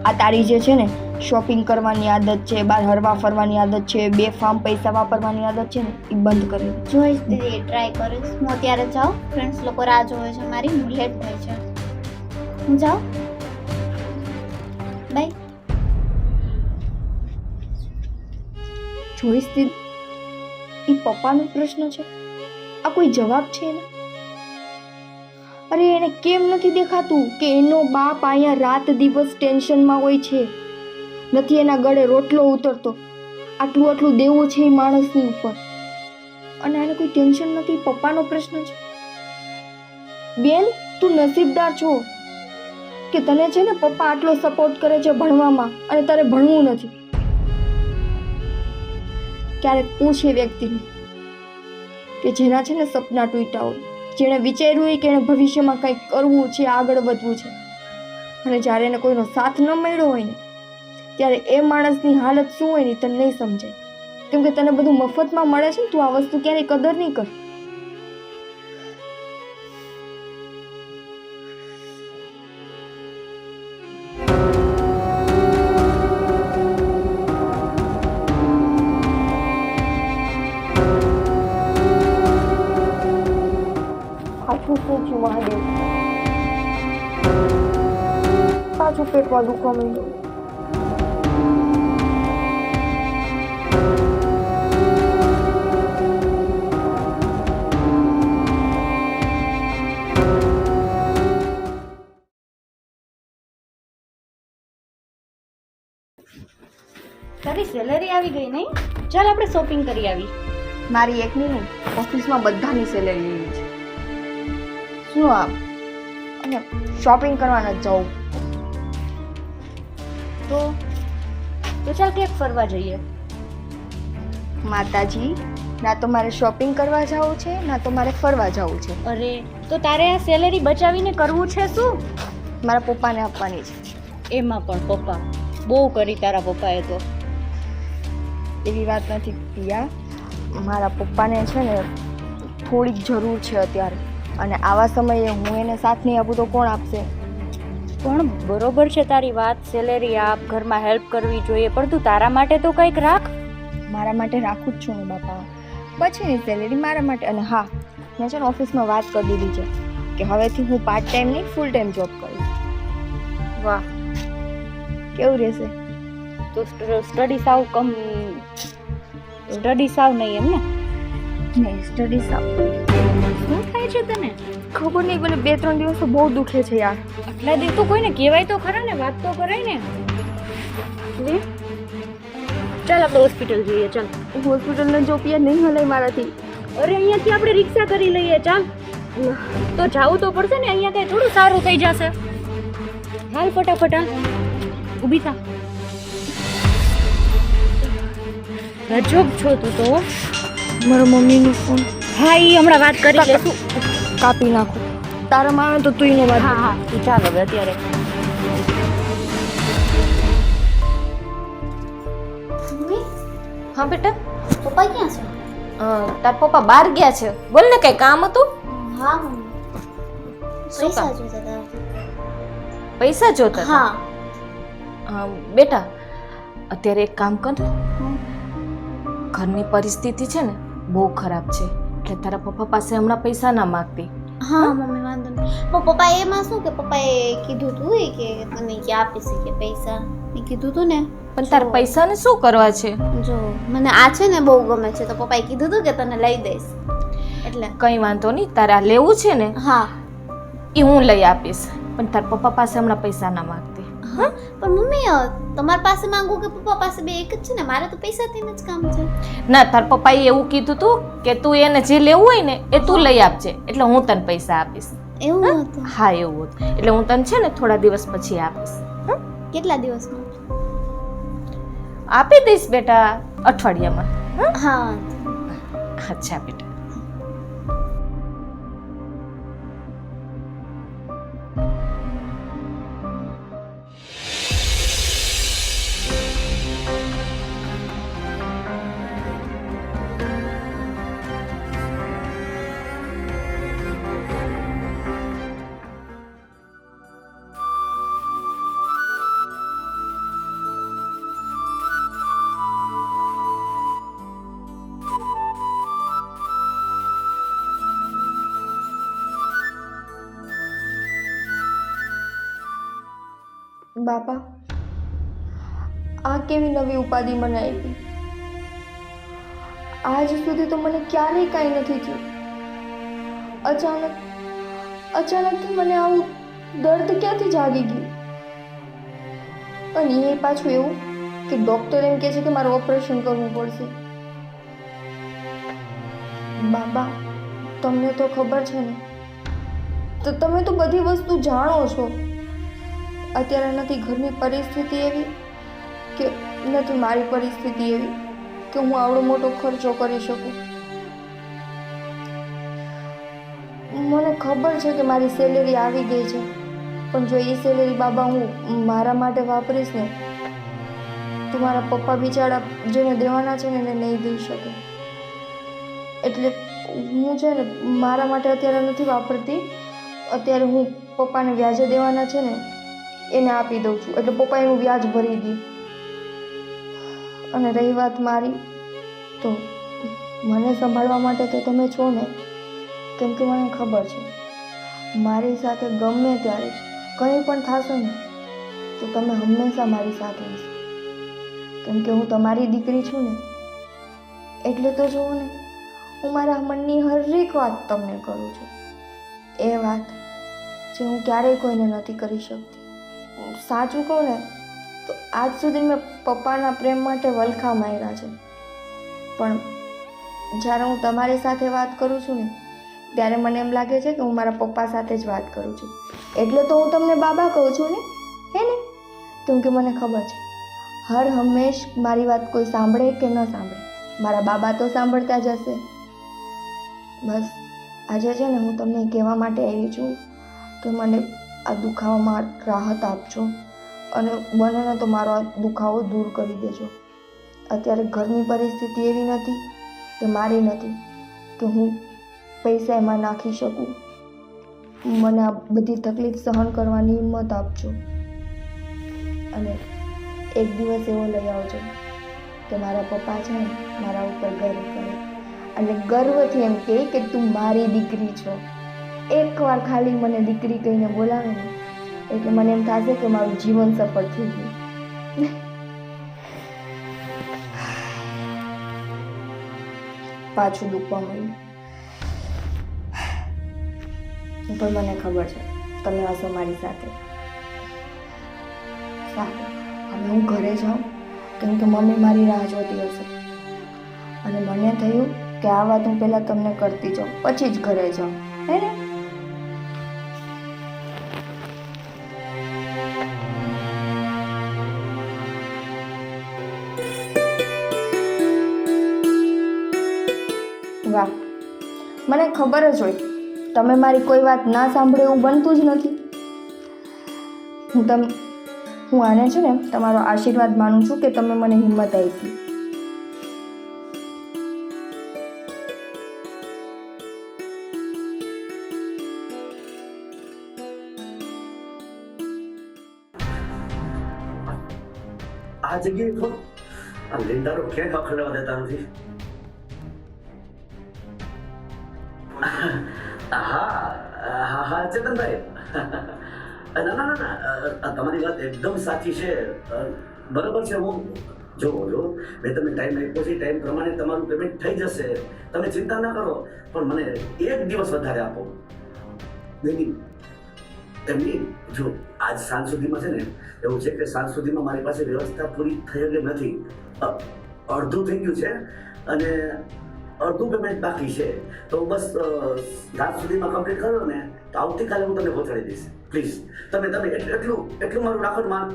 આ તારી જે છે ને શોપિંગ કરવાની આદત છે, બહાર હરવા ફરવાની આદત છે, બેફામ પૈસા વાપરવાની આદત છે ને, એ બંધ કરી દે. જોઈશ દીદી, ટ્રાય કરીશ. હું અત્યારે જાઉં, ફ્રેન્ડ્સ લોકો રાહ જોવે છે મારી, હું લેટ થાય છે. હું જાઉં, બાય. જોઈશ તી, એ પપ્પાનો પ્રશ્ન છે, આ કોઈ જવાબ છે એને? અરે એને કેમ નથી દેખાતું કે એનો બાપ અહીંયા રાત દિવસ ટેન્શનમાં હોય છે, નથી એના ગળે રોટલો ઉતરતો, આટલું દેવું છે એ માણસની ઉપર, અને આને કોઈ ટેન્શન નથી? પપ્પાનો પ્રશ્ન છે. બેન તું નસીબદાર છો કે તને છે ને પપ્પા આટલો સપોર્ટ કરે છે ભણવામાં અને તારે ભણવું નથી. ક્યારેક પૂછ એ વ્યક્તિને કે જેના છે ને સપના તૂટ્યા હોય, જેણે વિચાર્યું હોય કે એને ભવિષ્યમાં કંઈક કરવું છે, આગળ વધવું છે, અને જ્યારે એને કોઈનો સાથ ન મળ્યો હોય ને ત્યારે એ માણસની હાલત શું હોય ને તને નહીં સમજાય. કેમ કે તને બધું મફતમાં મળે છે ને, તું આ વસ્તુ ક્યારેય કદર નહીં કર. પાછું શું થયું મહાદેવ? પાછું પેટમાં દુખવા માંડ્યું. તારી સેલેરી આવી ગઈ નહીં? ચાલ આપણે શોપિંગ કરી આવી. મારી એકની નહીં, ઓફિસમાં બધાની સેલેરી એવી છે. શું આમ અને શોપિંગ કરવા ન જવું તો ચાલ ક્યાંક ફરવા જઈએ. માતાજી, ના તો મારે શોપિંગ કરવા જવું છે ના તો મારે ફરવા જવું છે. અરે તો તારે આ સેલેરી બચાવીને કરવું છે શું? મારા પપ્પાને આપવાની છે. એમાં પણ પપ્પા બહુ કરી તારા પપ્પાએ તો. એવી વાત નથી પિયા, મારા પપ્પાને છે ને થોડીક જરૂર છે અત્યારે, અને આવા સમયે હું એને સાથ નહીં આપું તો કોણ આપશે? પણ બરોબર છે તારી વાત, સેલેરી આપ, ઘરમાં હેલ્પ કરવી જોઈએ, પણ તું તારા માટે તો કંઈક રાખ. મારા માટે રાખું જ છું ને બાપા, પછીની સેલેરી મારા માટે. અને હા, મેં છે ને ઓફિસમાં વાત કરી દીધી છે કે હવેથી હું પાર્ટ ટાઈમ નહીં ફૂલ ટાઈમ જોબ કરીશ. વાહ, કેવું રહેશે? તો સ્ટડી સાવ નહીં એમ ને? નહીં, સ્ટડી સાવ. શું થાય છે તને? ખબર નહીં, મને 2-3 દિવસો બહુ દુખે છે યાર. આટલા દિવસ તો કોઈને કહેવાય તો ખરા ને, વાત તો કરાય ને. લે ચાલ આપણે હોસ્પિટલ જઈએ. ચાલ હોસ્પિટલને જો પિયા નહીં હલાય મારાથી. અરે અહીંયાથી આપણે રિક્ષા કરી લઈએ. ચાલ તો જાવું તો પડશે ને, અહીંયા કઈ થોડું સારું થઈ જશે. હાલ ફટાફટ હાલ, ઊભી થા. ગજબ છો તું તો. મારા મમ્મીનો ફોન. હા ઈ હમણાં વાત કરી લેશું. કાપી નાખું. તારા માં તો તું એને વાત. હા હા તું ચાલ હવે અત્યારે. મમ્મી, હા બેટા, પપ્પા ક્યાં છે? તાર પપ્પા બહાર ગયા છે. બોલ ને, કઈ કામ હતું? હા મમ્મી, શું પૈસા કામ? જોઈતા હતા. પૈસા જોતા હતા? હા. બેટા, અત્યારે એક કામ કર. ઘરની પરિસ્થિતિ છે ને બહુ ખરાબ છે, એટલે તારા પપ્પા પાસે હમણાં પૈસા ના માંગતી. હા મમ્મી, વાંધો નહીં. પણ પપ્પા એમાં શું કે પપ્પાએ કીધું તું કે તને કે આપીશ કે પૈસા, મેં કીધું તું ને. પણ તારા પૈસાને શું કરવા છે? જો મને આ છે ને બહુ ગમે છે, તો પપ્પાએ કીધું તું કે તને લઈ દઈશ એટલે. કઈ વાંધો નહીં, તારે આ લેવું છે ને હા એ હું લઈ આપીશ, પણ તારા પપ્પા પાસે હમણાં પૈસા ના માંગતી. હા, પણ મમ્મી તમારી પાસે માંગુ કે પપ્પા પાસે બે એક જ છે ને, મારે તો પૈસાથી જ કામ છે. ના, તારા પપ્પાએ એવું કીધું તું કે તું એને જે લેવું હોય ને એ તું લઈ આપજે, એટલે હું તને પૈસા આપીશ. એવું હતું? હા એવું હતું, એટલે હું તને છે ને થોડા દિવસ પછી આપીશ. કેટલા દિવસમાં? આપી દઈશ બેટા, અઠવાડિયામાં. હા. અચ્છા બેટા. બાપા, આ કેવી નવી ઉપાધિ મને આપી? આજ સુધી તો મને ક્યારેય કાંઈ નથી થયું. અચાનકથી મને આવું દર્દ ક્યાંથી જાગી ગયું? અને એ પાછું એવું કે ડૉક્ટર એમ કહે છે કે મારે ઓપરેશન કરવું પડશે. બાબા, તમને તો ખબર છે ને તો તમે તો બધી વસ્તુ જાણો છો. અત્યારે નથી ઘરની પરિસ્થિતિ એવી કે નથી મારી પરિસ્થિતિ એવી કે હું આવડો મોટો ખર્ચો કરી શકું. મને ખબર છે કે મારી સેલેરી આવી ગઈ છે, પણ જો એ સેલેરી બાબા હું મારા માટે વાપરીશ ને તો મારા પપ્પા બિચારા જેને દેવાના છે ને એને નહીં દઈ શકે. એટલે હું છે ને મારા માટે અત્યારે નથી વાપરતી. અત્યારે હું પપ્પાને વ્યાજે દેવાના છે ને એને આપી દઉં છું, એટલે પપ્પા એનું વ્યાજ ભરી દે. અને રહી વાત મારી, તો મને સંભાળવા માટે તો તમે છો ને, કેમ કે મને ખબર છે મારી સાથે ગમે ત્યારે કંઈ પણ થશે ને તો તમે હંમેશા મારી સાથે હશો. કેમ કે હું તમારી દીકરી છું ને, એટલે તો જુઓ ને હું મારા મનની હરેક વાત તમને કરું છું. એ વાત જે હું ક્યારેય કોઈને નથી કરી શકતી. સાચું કહું ને તો આજ સુધી મેં પપ્પાના પ્રેમ માટે વલખા માર્યા છે, પણ જ્યારે હું તમારી સાથે વાત કરું છું ને ત્યારે મને એમ લાગે છે કે હું મારા પપ્પા સાથે જ વાત કરું છું. એટલે તો હું તમને બાબા કહું છું ને, હે ને? કેમ કે મને ખબર છે હર હંમેશ મારી વાત કોઈ સાંભળે કે ન સાંભળે, મારા બાબા તો સાંભળતા જ હશે. બસ આજે છે ને હું તમને કહેવા માટે આવી છું કે મને આ દુખાવામાં રાહત આપજો અને બને ને તો મારો આ દુખાવો દૂર કરી દેજો. અત્યારે ઘરની પરિસ્થિતિ એવી નથી કે મારી નથી કે હું પૈસા એમાં નાખી શકું. મને આ બધી તકલીફ સહન કરવાની હિંમત આપજો અને એક દિવસ એવો લઈ આવજો કે મારા પપ્પા છે ને મારા ઉપર ગર્વ કરે અને ગર્વથી એમ કહે કે તું મારી દીકરી છો. એકવાર ખાલી મને દીકરી કહીને બોલાવે ને એટલે મને એમ થશે કે મારું જીવન સફળ થઈ ગયું. પાછું દુખવા મળ્યું, પણ મને ખબર છે તમે હશો મારી સાથે. સારું, હવે હું ઘરે જાઉં, કેમ કે મમ્મી મારી રાહ જોતી હશે. અને મને થયું કે આ વાત હું પહેલાં તમને કરતી જાઉં, પછી જ ઘરે જાઉં, હે ને? વાહ, મને ખબર જ હોય તમે મારી કોઈ વાત ના સાંભળે એવું બનતું જ નથી. હું આને છે ને તમારો આશીર્વાદ માનું છું કે તમે મને હિંમત આપી. આ જગ્યાએ તો આ લીંડારો ક્યાંય ખખડવા દેતા નથી. હા ચેતનભાઈ, ના ના ના, તમારી વાત એકદમ સાચી છે. બરાબર છે. હું જો મેં તમને ટાઈમ આપ્યો છે, ટાઈમ પ્રમાણે તમારું પેમેન્ટ થઈ જશે, તમે ચિંતા ના કરો. પણ મને એક દિવસ વધારે આપો. એમની જો આજ સાંજ સુધીમાં છે ને એવું છે કે સાંજ સુધીમાં મારી પાસે વ્યવસ્થા પૂરી થઈ નથી. અડધું થઈ ગયું છે અને અડધું પેમેન્ટ બાકી છે. તો બસ રાત સુધીમાં કમ્પ્લીટ કરો ને તો આવતીકાલે હું તમને પહોંચાડી દઈશ. પ્લીઝ તમે એટલું મારું રાખો માન.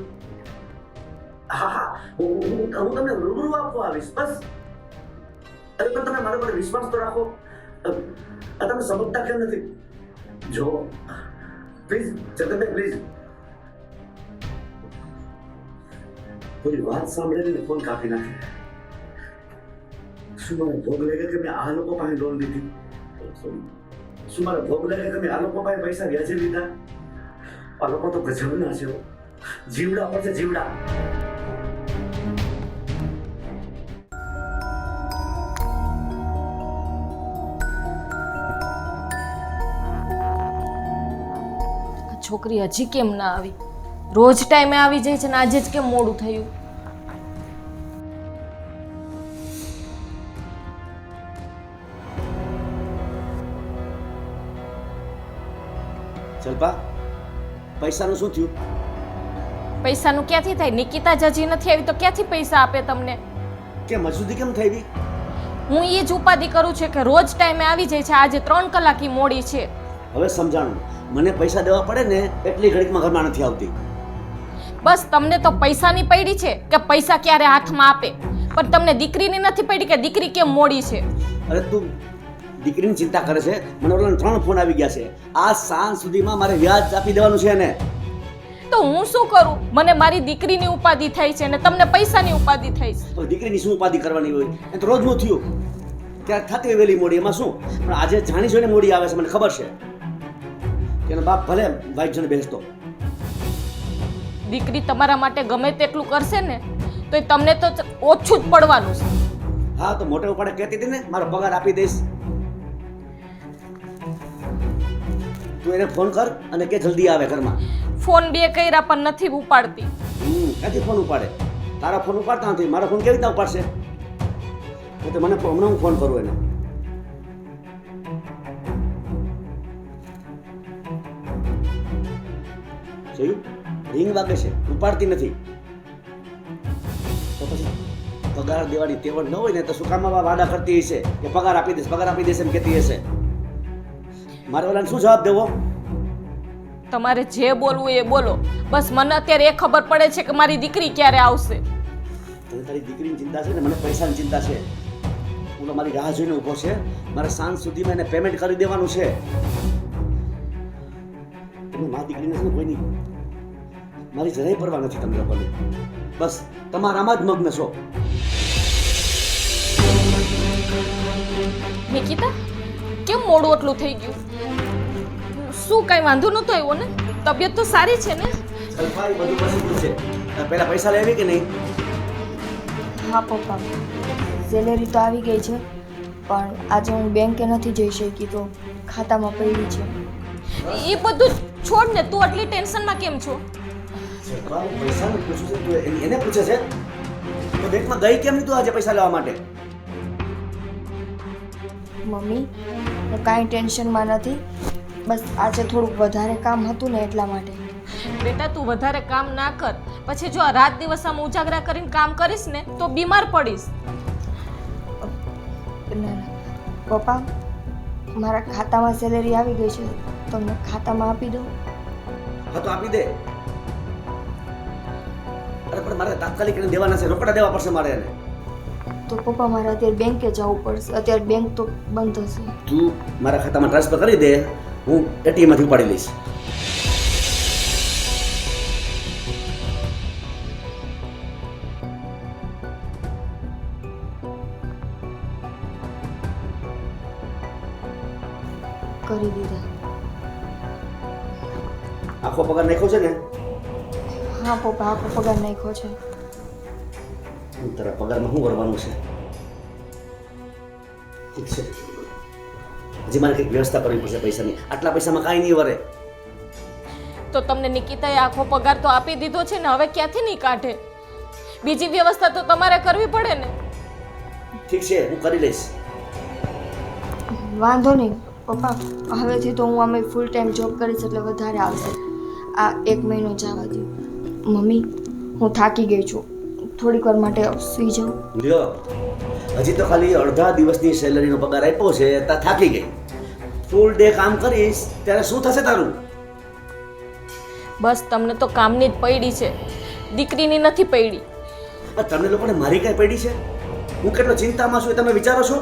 હા, હું તમને રૂબરૂ આપવા આવીશ. બસ અરે પણ તમે મારા પર વિશ્વાસ તો રાખો. તમે સમજતા કેમ નથી? જો પ્લીઝ ચેતનભાઈ, પ્લીઝ. કોઈ વાત સાંભળીને ફોન કાપી નાખે. શું મારે ભોગ લાગે કે મેં આ લોકો પાસે લોન લીધી? શું મારે ભોગ લાગે કે મેં આ લોકો પાસે પૈસા વ્યાજે લીધા? આ લોકો તો ગજબના છે, જીવડા પર છે, જીવડા. છોકરી હજી કેમ ના આવી? રોજ ટાઈમે આવી જાય છે ને આજે જ કેમ મોડું થયું? ચલપા, પૈસાનું શું થયું? પૈસાનું ક્યાંથી થાય? નિકિતા જ હજી નથી આવી તો ક્યાંથી પૈસા આપે તમને? કેમ હજુ સુધી કેમ થઈ? હું એ જ ઉપાધિ કરું છું કે રોજ ટાઈમે આવી જાય છે, આજે 3 કલાક મોડી છે. હવે સમજાણું, મને પૈસા દેવા પડે ને એટલી ઘડીકમાં ઘરમાં નથી આવતી. બસ તમને તો પૈસાની પડી છે કે પૈસા ક્યારે હાથમાં આપે, પણ તમને દીકરીની નથી પડી કે દીકરી કેમ મોડી છે. અરે તું દીકરીની ચિંતા કરે છે, મને ઓલા 3 ફોન આવી ગયા છે. આ સાંજ સુધીમાં મારે વ્યાજ આપી દેવાનું છે ને. તો હું શું કરું? મને મારી દીકરીની ઉપાધિ થાય છે ને તમને પૈસાની ઉપાધિ થાય છે. તો દીકરીની શું ઉપાધિ કરવાની હોય? એ તો રોજનું થયું. ક્યાંક થતી હોય વહેલી મોડી, એમાં શું? પણ આજે જાણી જોઈને મોડી આવે છે, મને ખબર છે. એનો બાપ ભલે વાઈટ જણ બેસતો. દીકરી તમારા માટે ગમે તેટલું કરશે ને તો એ તમને તો ઓછું જ પડવાનું છે. હા તો મોટે ઉપાડે કહેતી હતી ને મારો પગાર આપી દઈશ. તું એને ફોન કર અને કે જલ્દી આવે ઘરમાં. ફોન 2 કર્યા પણ નથી ઉપાડતી. ક્યાંથી ફોન ઉપાડે? તારા ફોન ઉપાડતા નથી, મારો ફોન કેવી રીતે ઉપાડશે? તો મને હમણાં હું ફોન કરું એને. જોયું? રિંગ વાગે છે, ઉપાડતી નથી. તો પછી પગાર દેવાની તેવડ ન હોય ને તો શું કામ વાડા કરતી હશે કે પગાર આપી દઈશ એમ કહેતી હશે? મારે ઓલાને શું જવાબ દેવો? તમારે જે બોલવું એ બોલો, બસ મને અત્યારે એ ખબર પડે છે કે મારી દીકરી ક્યારે આવશે. તને તારી દીકરીની ચિંતા છે ને મને પૈસાની ચિંતા છે. હું મારી રાહ જોઈને ઊભો છે. મારે સાંજ સુધીમાં એને પેમેન્ટ કરી દેવાનું છે. તમે મારી દીકરીને છે ને કોઈ નહીં, મારી જરાય પરવા નથી તમને લોકોને. બસ તમારામાં જ મગ્ન છો. નિકિતા, કેમ મોડું એટલું થઈ ગયું? શું કઈ વાંધો નતો આવ્યો ને? તબિયત તો સારી છે ને? સલ્ફાઈ બધું પસંદ છે. પહેલા પૈસા લેવી કે નહીં? હા પપ્પા, સેલેરી તો આવી ગઈ છે, પણ આજે હું બેંકે નથી જઈ શકી તો ખાતામાં પડી છે. એ બધું છોડ ને, તું આટલી ટેન્શનમાં કેમ છો? પૈસાનું પૂછું છે તું એને પૂછે છે? તો બેંકમાં ગઈ કેમ નહીં તું આજે પૈસા લેવા માટે? મમ્મી, હું કાંઈ ટેન્શનમાં નથી, બસ આજે થોડુંક વધારે કામ હતું ને એટલા માટે. બેટા તું વધારે કામ ના કર, પછી જો આ રાત દિવસ આમ ઉજાગરા કરીને કામ કરીશ ને તો બીમાર પડીશ. ના પપ્પા, મારા ખાતામાં સેલેરી આવી ગઈ છે, તમને ખાતામાં આપી દઉં? હા તો આપી દે. અરે પણ મારે તાત્કાલિક એને દેવાના છે, રોકડા દેવા પડશે મારે એને. તો પપ્પા મારે અત્યારે બેંકે જવું પડશે, અત્યારે બેંક તો બંધ હશે. તું મારા ખાતામાં ટ્રાન્સફર કરી દે, હું એટીએમ માંથી ઉપાડી લઈશ. કરી દીધા. આખો પગાર નાખ્યો છે ને? હા પપ્પા, આખો પગાર નાખ્યો છે. તારા પગારમાં શું કરવાનું છે? ઠીક છે, હજી મારે કંઈક વ્યવસ્થા કરવી પડશે પૈસાની. આટલા પૈસામાં કાંઈ નહીં વરે. તો તમને નિકિતાએ આખો પગાર તો આપી દીધો છે ને, હવે ક્યાંથી નહીં કાઢે? બીજી વ્યવસ્થા તો તમારે કરવી પડે ને. ઠીક છે, હું કરી લઈશ. વાંધો નહીં પપ્પા, હવેથી તો હું અમે ફૂલ ટાઈમ જોબ કરીશ એટલે વધારે આવશે. આ 1 મહિનો જવા દો. મમ્મી, હું થાકી ગઈ છું, થોડીક વાર માટે સૂઈ જાઉં. લ્યો, હજી તો ખાલી અડધા દિવસની સેલરીનો પગાર આપ્યો છે, ત્યાં થાકી ગઈ. ફૂલ ડે કામ કરીશ ત્યારે શું થશે તારું? બસ તમને તો કામની જ પડી છે, દીકરીની નથી પડી. પણ તમને લોકોને મારી કાંઈ પડી છે? હું કેટલો ચિંતામાં છું એ તમે વિચારો છો?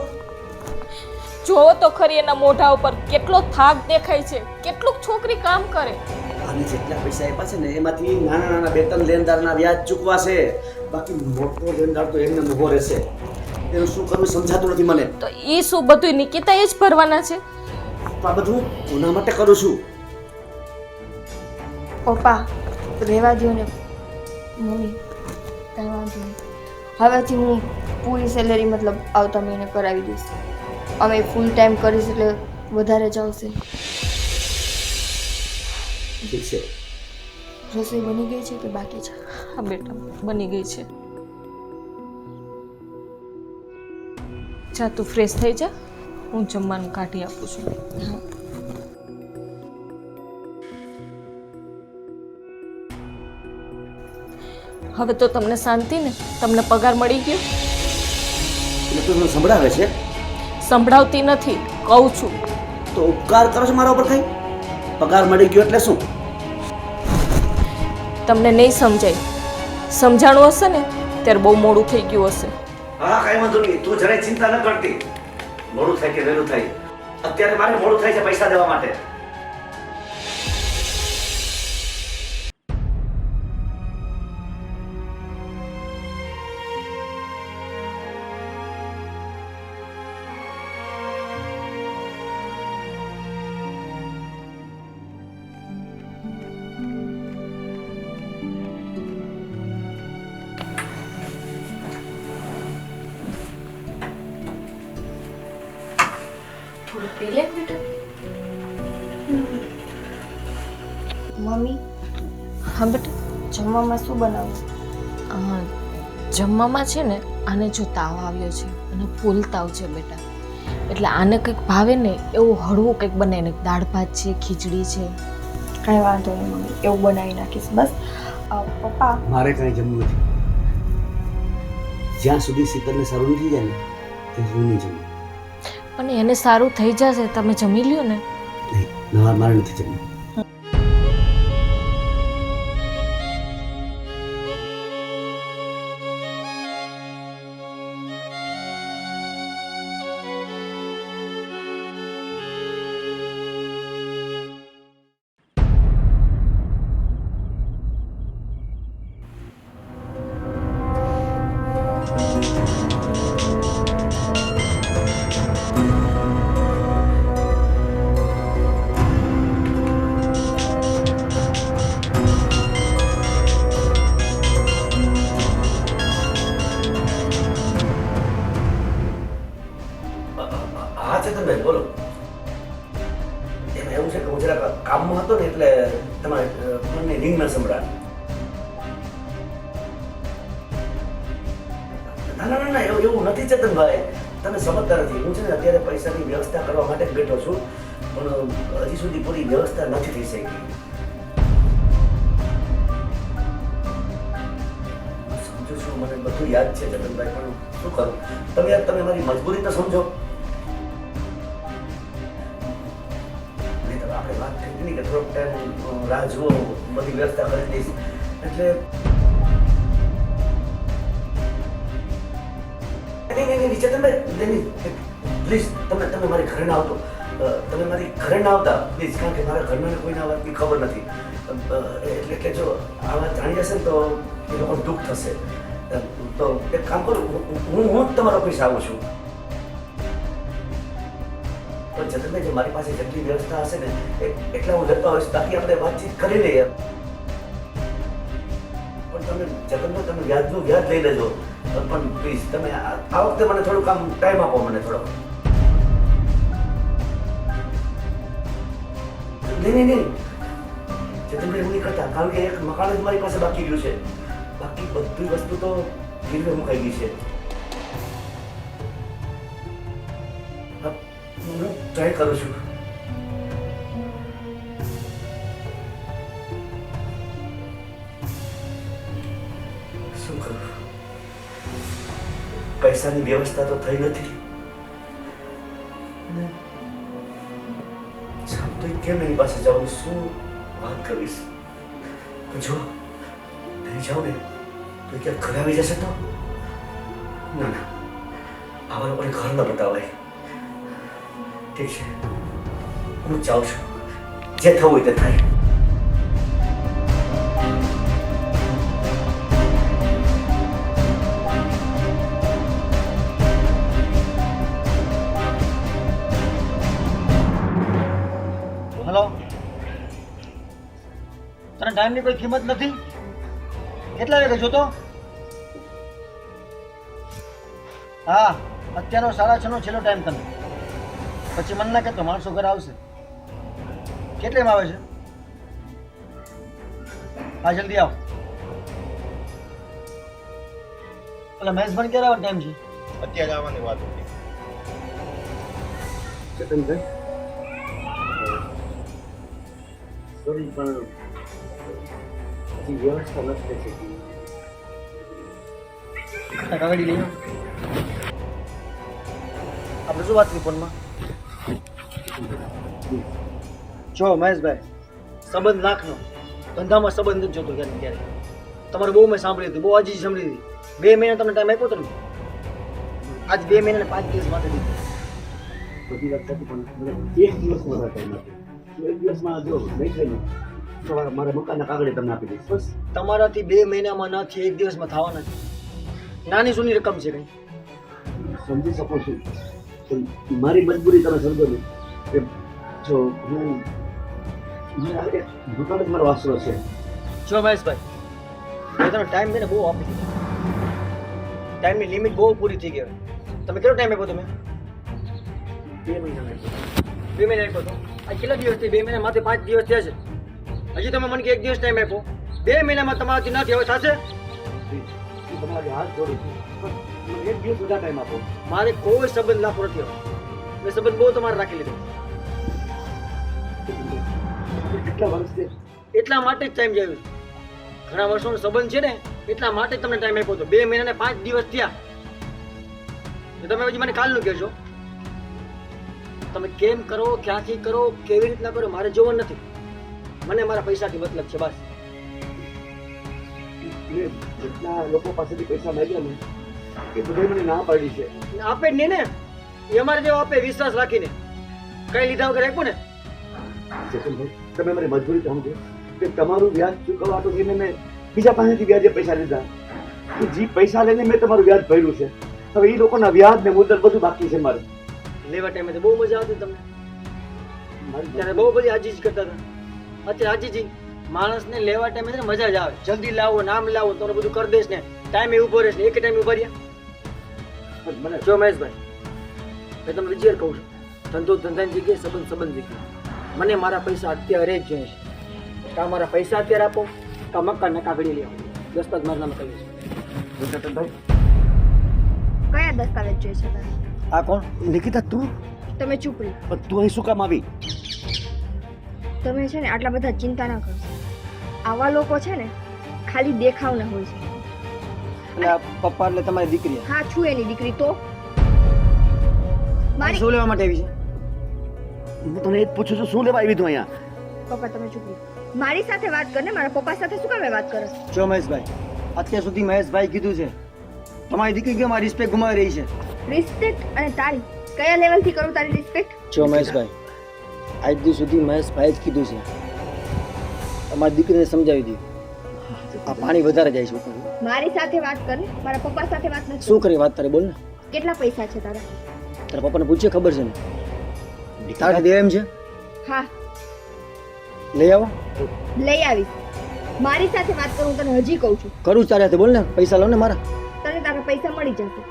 જોવો તો ખરી એના મોઢા ઉપર કેટલો થાક દેખાય છે, કેટલુંક છોકરી કામ કરે. આને જેટલા પૈસા આપ્યા છે ને એમાંથી નાના નાના 2-3 લેણદારના વ્યાજ ચૂકવાશે, બાકી મોટો લેણદાર તો એમને ઊભો રહેશે. એનું શું કરવું સમજાતું નથી મને. તો એ શું બધું નિકિતાએ જ ભરવાના છે? આ બધું કોના માટે કરું છું? પપ્પા રહેવા દો ને. મમ્મી કાંઈ વાંધો નહીં, હવેથી હું પૂરી સેલેરી મતલબ આવતા મહિને કરાવી દઈશ. અમે ફૂલ ટાઈમ કરીશ એટલે વધારે જ આવશે. ઠીક છે. રસોઈ બની ગઈ છે કે બાકી છે? હા બેટા, બની ગઈ છે. જા તું ફ્રેશ થઈ જા, હું જમવાનું કાઢી આપું છું. હા. હવે તો તમને શાંતિ ને? તમને પગાર મળી ગયો? એટલે તું મને સંભળાવે છે? સંભળાવતી નથી, કહું છું. તો ઉપકાર કરો છો મારા ઉપર કઈ? પગાર મળી ગયો એટલે શું? તમને નહીં સમજાય. સમજાણું હશે ને ત્યારે બહુ મોડું થઈ ગયું હશે. હા, કાંઈ વાંધો નહીં, તું જરાય ચિંતા ન કરતી. મોડું થાય કે વહેલું થાય, અત્યારે મારે મોડું થાય છે પૈસા દેવા માટે. થોડું પી લે બેટા. મમ્મી હા બેટા. જમવામાં શું બનાવું? જમવામાં છે ને આને જો તાવ આવ્યો છે અને ફૂલ તાવ છે બેટા, એટલે આને કંઈક ભાવે ને એવું હળવું કંઈક બનાવીને, દાળ ભાત છે, ખીચડી છે. કાંઈ વાંધો નહીં મમ્મી, એવું બનાવી નાખીશ. બસ પપ્પા, મારે કાંઈ જમવું નથી. જ્યાં સુધી શીતલને સારું નથી જાય ને ત્યાં સુધી નહીં જમવું. પણ એને સારું થઈ જશે, તમે જમી લ્યો ને. નહીં, મારે નથી જમવું. હા ચેતનભાઈ, બોલો. એમાં એવું છે કે હું જરાક કામમાં હતો ને એટલે તમારે ફોનની રિંગ ન સંભળાય. ના ના ના ના, એવું નથી ચેતનભાઈ, તમે સમજતા નથી. હું છે ને અત્યારે પૈસાની વ્યવસ્થા કરવા માટે જ બેઠો છું, પણ હજી સુધી પૂરી વ્યવસ્થા નથી થઈ શકી. સમજુ છું, મને બધું યાદ છે ચેતનભાઈ, પણ શું કરું? તમે મારી મજબૂરી તો સમજો. આપણે વાત થઈ ગઈ કે થોડોક ટાઈમ રાહ જુઓ, બધી વ્યવસ્થા કરી દઈશ. એટલે નહીં ચેતનભાઈ, પ્લીઝ તમે મારી ઘરે ના આવતો. તમે મારી ઘરે ના આવતા પ્લીઝ, કારણ કે મારા ઘરના કોઈને આ વાતની ખબર નથી. એટલે જો આ વાત જાણી જશે ને તો એ લોકોને દુઃખ થશે. તો એક કામ કરું, હું જ તમારા ઓફિસ આવું છું. પણ ચેતનભાઈ, જો મારી પાસે જેટલી વ્યવસ્થા હશે ને એટલા હું લેતા હોઈશ, બાકી આપણે વાતચીત કરી લઈએ. પણ તમે ચેતનભાઈ, તમે વ્યાજ લઈ લેજો. પણ પ્લીઝ તમે આ વખતે મને થોડું કામ ટાઈમ આપો, મને થોડો. નહીં ચેતનભાઈ, એવું નહીં કરતા, કારણ કે એક મકાન જ મારી પાસે બાકી રહ્યું છે. બાકી બધી વસ્તુ તો ગીરવે મુકાઈ ગઈ છે. હું ટ્રાય કરું છું. શું કરું? પૈસાની વ્યવસ્થા તો થઈ નથી. તો કેમ એની પાસે જાઉં? શું વાત કરીશ? જો નહીં જાઉં ને તો ક્યાંક ઘરે આવી જશે તો? ના ના, આવા લોકોને ઘર ન બતાવાય. ઠીક છે, હું જાઉં છું. જે થવું હોય તે થાય. હેલો, તને ટાઈમની કોઈ કિંમત નથી? કેટલા વાગે જોતો? હા, અત્યારનો 6:30 છેલ્લો ટાઈમ તને. પછી મન ના કહેતો, માણસો ઘરે આવશે. કેટલેમાં આવે છે? હા, જલ્દી આવ. એટલે મહેશ પણ ક્યારે આવવાનો ટાઈમ છે? અત્યારે આવવાની વાત હતી. ચેતનભાઈ, સોરી, પણ હજી વ્યવસ્થા નથી થઈ શકી. કાગળી લઈ આવ. આપણે શું વાત કરી ફોનમાં? જો મહેશભાઈ, સંબંધ લાખનો, ધંધામાં સંબંધ નથી જોતો ક્યારે ને ક્યારે. તમારે બહુ મેં સાંભળી હતી, બહુ આજી સાંભળી હતી. 2 મહિના તમને ટાઈમ આપ્યો તમે, આજ 2 મહિના ને 5 દિવસ માટે દીધો. બધી વાત સાચી, પણ મને એક દિવસમાં રાહ ટાઈમ આપ્યો. તો એક દિવસમાં જો નહીં થાય ને તો મારા મકાનના કાગળે તમને આપી દઈશ. બસ તમારાથી 2 મહિનામાં નથી, 1 દિવસમાં થવાના છે. નાની સૂની રકમ છે કઈ. સમજી શકું છું, પણ મારી મજબૂરી તમે સમજો ને કે જો હું એક દુકાન જ મારો વાસરો છે. જો મહેશભાઈ, મેં તમને ટાઈમ છે ને બહુ આપી દીધો. ટાઈમની લિમિટ બહુ પૂરી થઈ ગઈ હવે. તમે કેટલો ટાઈમ આપ્યો તમે? 2 મહિના આપ્યો. 2 મહિના આપ્યો તો આ કેટલા દિવસ થઈ? 2 મહિના માંથી 5 દિવસ થયા છે. હજી તમે મને કે 1 દિવસ ટાઈમ આપ્યો. 2 મહિનામાં તમારાથી નથી, હવે થશે? હું તમારી હાથ જોડું છું, પણ મને એક દિવસ વધારે ટાઈમ આપો. મારે કોઈ સંબંધ લાભ નથી હવે. મેં સંબંધ બહુ તમારે રાખી લીધો. કેટલા વર્ષ છે? એટલા માટે જ ટાઈમ જાય. ઘણા વર્ષોનો સંબંધ છે ને, એટલા માટે જ તમને ટાઈમ આપ્યો હતો. 2 મહિના ને 5 દિવસ થયા. તો તમે હજી મને કાલનું કહેશો. તમે કેમ કરો, ક્યાંથી કરો, કેવી રીતના કરો, મારે જોવાનું નથી. મને મારા પૈસાથી મતલબ છે બસ. મેં જેટલા લોકો પાસેથી પૈસા માંગ્યા ને એ બધાએ મને ના પાડી છે. આપે જ નહીં ને, એ અમારે જેવો આપે વિશ્વાસ રાખીને. કઈ લીધા વગર આપ્યું ને. ચેતનભાઈ, તમે મારી મજબૂરી સમજો કે તમારું વ્યાજ ચૂકવવા તો થઈને મેં બીજા પાસેથી વ્યાજે પૈસા લીધા. જે પૈસા લઈને મેં તમારું વ્યાજ ભર્યું છે. હવે એ લોકોના વ્યાજ ને મુદ્દત બધું બાકી છે મારે. લેવા ટાઈમે તો બહુ મજા આવતી તમને. ત્યારે બહુ બધી આજીજી કરતા હતા. અત્યારે આજીજી માણસને લેવા ટાઈમે છે ને મજા જ આવે. જલ્દી લાવો, નામ લાવો, તો બધું કરી દઈશ ને ટાઈમે ઉભો રહેશ ને એક ટાઈમે ઉભા રહ્યા. મને જો મહેશભાઈ, મેં તમને બીજી વાર કહું છું, ધંધો ધંધાની જગ્યાએ, સંબંધ સંબંધ જગ્યાએ. મને મારા પૈસા અત્યારે જ જોઈએ છે. કાં મારા પૈસા અત્યારે આપો, કાં મકાનના કાગળી લઈ આવો. દસ્તાવેજ મારા નામે કર્યું છે. ચેતનભાઈ, કયા દસ્તાવેજ જોઈએ છે તારે? આ કોણ? નિકિતા તું? તમે ચૂપ રહી. પણ તું અહીં શું કામ આવી? તમે છે ને આટલા બધા ચિંતા ના કરો. આવા લોકો છે ને ખાલી દેખાવના હોય છે. અને આ પપ્પા એટલે તમારી દીકરી. હા, છું એની દીકરી. તો મારી શું લેવા માટે આવી છે? હું તને એ જ પૂછું છું, શું લેવા આવી તું અહીંયા? પપ્પા તમે ચૂપ રહી. મારી સાથે વાત કર ને, મારા પપ્પા સાથે શું કામ વાત કરે? જો મહેશભાઈ, અત્યાર સુધી મહેશભાઈ કીધું છે તમારી દીકરી કેમ આ રિસ્પેક્ટ ગુમાવી રહી છે. રિસ્પેક્ટ અને તારી કયા લેવલથી કરું તારી રિસ્પેક્ટ? જો મહેશભાઈ, આજ દી સુધી મહેશભાઈ જ કીધું છે તમારી દીકરીને સમજાવી દે. આ પાણી વધારે જાય છે ઉપર. મારી સાથે વાત કર ને, મારા પપ્પા સાથે વાત નથી. શું કરી વાત તારે બોલ ને. કેટલા પૈસા છે તારા? તારા પપ્પાને પૂછે, ખબર છે ને તારે દેવા એમ છે? હા, લઈ આવો. લઈ આવીશ. મારી સાથે વાત કરું, તને હજી કહું છું. કરું તારે હાથે, બોલ ને. પૈસા લો ને મારા. તને તારા પૈસા મળી જશે.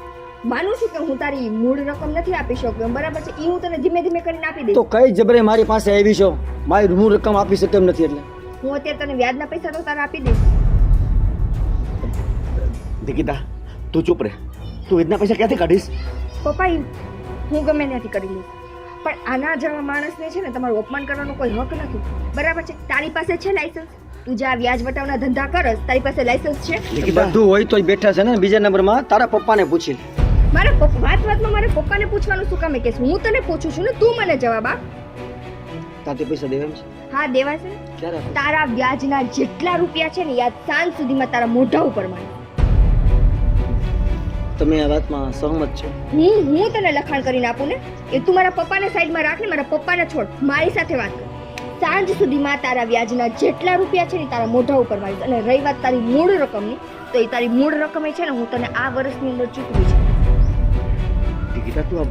માનું છું કે હું તારી મૂળ રકમ નથી આપી શકું, બરાબર છે? એ હું તને ધીમે ધીમે કરીને આપી દઈશ. તો કઈ જબરે મારી પાસે આવી છો? મારી મૂળ રકમ આપી શકે એમ નથી એટલે હું અત્યારે તને વ્યાજના પૈસા તો તારા આપી દઈશ. નિકિતા, તું ચૂપ રહે. તું એટલા પૈસા ક્યાંથી કાઢીશ? પપ્પા, હું ગમે ત્યાંથી કરી લઈશ, પણ આના જેવા માણસને છે ને તમારું અપમાન કરવાનો કોઈ હક નથી, બરાબર છે? તારી પાસે છે લાયસન્સ? તું જે આ વ્યાજ વટાવના ધંધા કરસ, તારી પાસે લાયસન્સ છે? બધું હોય તોય બેઠા છે ને બીજા નંબરમાં. તારા પપ્પાને પૂછી લે. મારા વાતમાં મારે પપ્પાને પૂછવાનું શું કામ કે? હું તને પૂછું છું ને, તું મને જવાબ આપ. તાતે પૈસા દેવા એમ છે? હા, દેવા છે ને. ક્યારે આપે? તારા વ્યાજના જેટલા રૂપિયા છે ને, યાદ સાંજ સુધીમાં તારા મોઢા ઉપર મારે. તમે આ વાતમાં સહમત છો? હું તને લખાણ કરીને આપું ને, એ તું મારા પપ્પાને સાઈડમાં રાખ ને, મારા પપ્પાને છોડ, મારી સાથે વાત કર. સાંજ સુધીમાં તારા વ્યાજના જેટલા રૂપિયા છે ને તારા મોઢા ઉપર મારીશ. અને રહી વાત તારી મૂળ રકમની, તો એ તારી મૂળ રકમ છે ને, હું તને આ વર્ષની અંદર ચૂકવી છે. નિકિતા, તું આ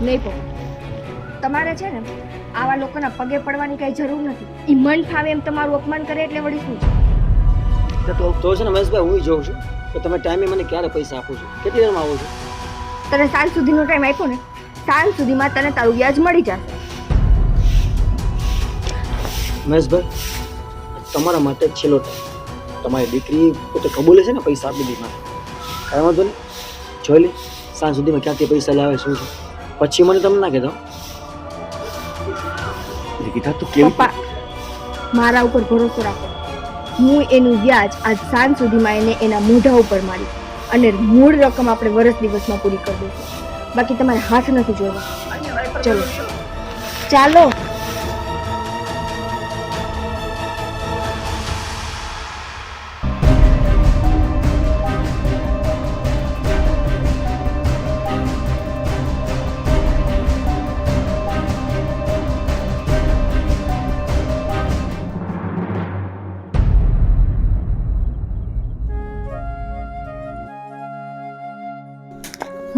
નહીં પપ્પા, તમારે છે ને આવા લોકોના પગે પડવાની કઈ જરૂર નથી. ઈ મન ફાવે એમ તમારું અપમાન કરે એટલે વળી શું છે? તો છે ને મહેશભાઈ, હું જોઉં છું કે તમે ટાઈમે મને ક્યારે પૈસા આપો છો, કેટલી વારમાં આવો છો? તને સાંજ સુધીનો ટાઈમ આપ્યો ને, સાંજ સુધીમાં તને તારું વ્યાજ મળી જશે. મહેશભાઈ, તમારા માટે જ છેલ્લો ટાઈમ. તમારી દીકરી પોતે કબૂલે છે ને પૈસા આપી દીધા. કાંઈ વાંધો નહીં, જોઈ લે સાંજ સુધીમાં ક્યાંથી પૈસા લાવે શું છે, પછી મને તમને ના કહેતો. નિકિતા, તું કેવી? પપ્પા, મારા ઉપર ભરોસો રાખો. હું એનું વ્યાજ આજ સાંજ સુધીમાં એને એના મોઢા ઉપર મારી અને મૂળ રકમ આપણે વર્ષ દિવસમાં પૂરી કરી દઈશું. બાકી તમારે હાથ નથી જોવા. ચલો ચાલો.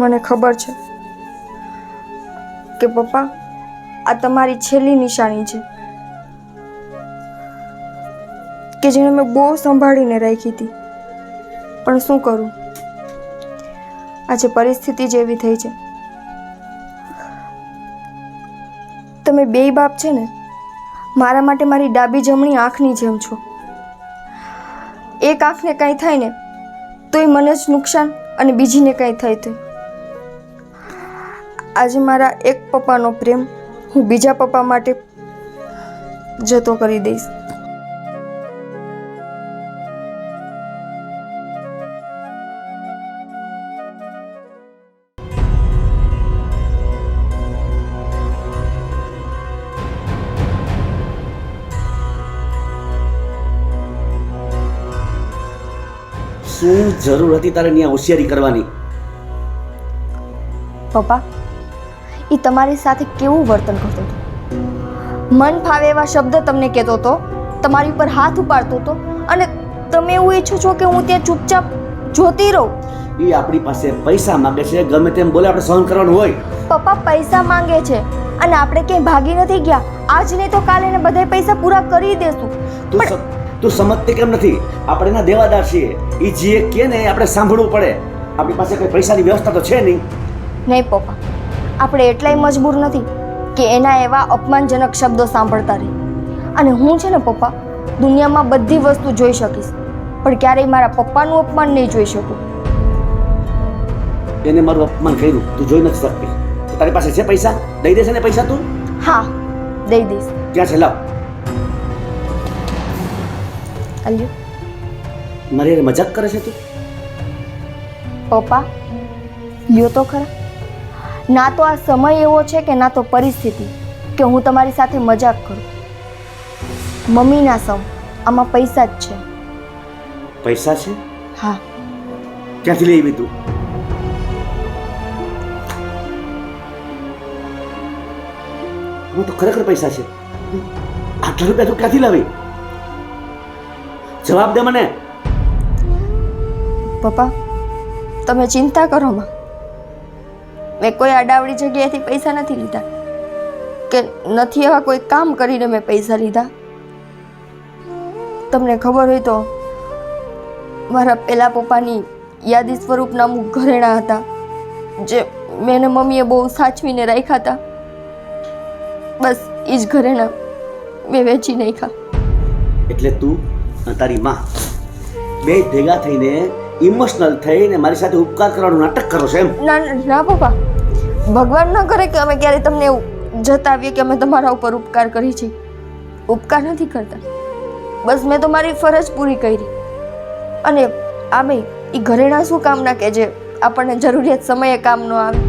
મને ખબર છે કે પપ્પા આ તમારી છેલ્લી નિશાની છે કે જેને મેં બહુ સંભાળીને રાખી હતી, પણ શું કરું, આજે પરિસ્થિતિ જ એવી થઈ છે. તમે બેય બાપ છે ને મારા માટે મારી ડાબી જમણી આંખની જેમ છો. એક આંખને કંઈ થાય ને તોય મને જ નુકસાન અને બીજીને કંઈ થાય તો આજે મારા એક પપ્પાનો પ્રેમ હું બીજા પપ્પા માટે જતો કરી દઈશ. શું જરૂર હતી તારે ત્યાં હોશિયારી કરવાની? પપ્પા એ તમારી સાથે કેવું વર્તન કરતો હતો, મન ફાવે એવા શબ્દ તમને કહેતો હતો, તમારી ઉપર હાથ ઉપાડતો હતો, અને તમે એવું ઈચ્છો છો કે હું ત્યાં ચૂપચાપ જોતી રહું? એ આપણી પાસે પૈસા માંગે છે, ગમે તેમ બોલે આપણે સહન કરવાનું હોય. પપ્પા પૈસા માંગે છે અને આપણે ક્યાંય ભાગી નથી ગયા. આજ નહીં તો કાલે એને બધા પૈસા પૂરા કરી દેશું. તું સમજતી કેમ નથી? આપણે એના દેવાદાર છીએ. એ જે કે ને આપણે સાંભળવું પડે. આપણી પાસે કઈ પૈસાની વ્યવસ્થા તો છે નહીં. નહીં પપ્પા, આપણે એટલાય મજબૂર નથી કે એના એવા અપમાનજનક શબ્દો સાંભળતા રહી. અને હું છે ને પપ્પા દુનિયામાં બધી વસ્તુ જોઈ શકીશ, પણ ક્યારેય મારા પપ્પાનું અપમાન નહીં જોઈ શકું. એને મારું અપમાન કર્યું તું જોઈ નથી શકતી. તો તારી પાસે છે પૈસા? દઈ દેશે ને પૈસા તું? હા દઈ દઈશ. ક્યાં છે? લાવ. અલ્યો મારી હારે મજાક કરે છે તું? પપ્પા લ્યો તો ખરા, ના તો આ સમય એવો છે કે ના તો પરિસ્થિતિ કે હું તમારી સાથે મજાક કરું. મમ્મીના સમ આમાં પૈસા જ છે. પૈસા છે? હા. ક્યાંથી લઈ આવી તું? આમાં તો ખરેખર પૈસા છે. આટલા રૂપિયા તું ક્યાંથી લાવી? જવાબ દે મને. પપ્પા તમે ચિંતા કરો માં, મેં કોઈ આડાવડી જગ્યાએથી પૈસા નથી લીધા કે નથી એવા કોઈ કામ કરીને મેં પૈસા લીધા. તમને ખબર હોય તો મારા પહેલા પપ્પાની યાદી સ્વરૂપના અમુક ઘરેણાં હતા જે મેં ને મમ્મીએ બહુ સાચવીને રાખ્યા હતા. બસ એ જ ઘરેણાં મેં વેચી નાખ્યા. એટલે તું અને તારી માં બે ભેગા થઈને ઇમોશનલ થઈને મારી સાથે ઉપકાર કરવાનું નાટક કરો છો એમ? ના ના પપ્પા, ભગવાન ન કરે કે અમે ક્યારે તમને એવું જતાવીએ કે અમે તમારા ઉપર ઉપકાર કરી છે. ઉપકાર નથી કરતા, બસ મેં તો મારી ફરજ પૂરી કરી. અને આમે એ ઘરેણાં શું કામના કે જે આપણને જરૂરિયાત સમયે કામ ન આવે.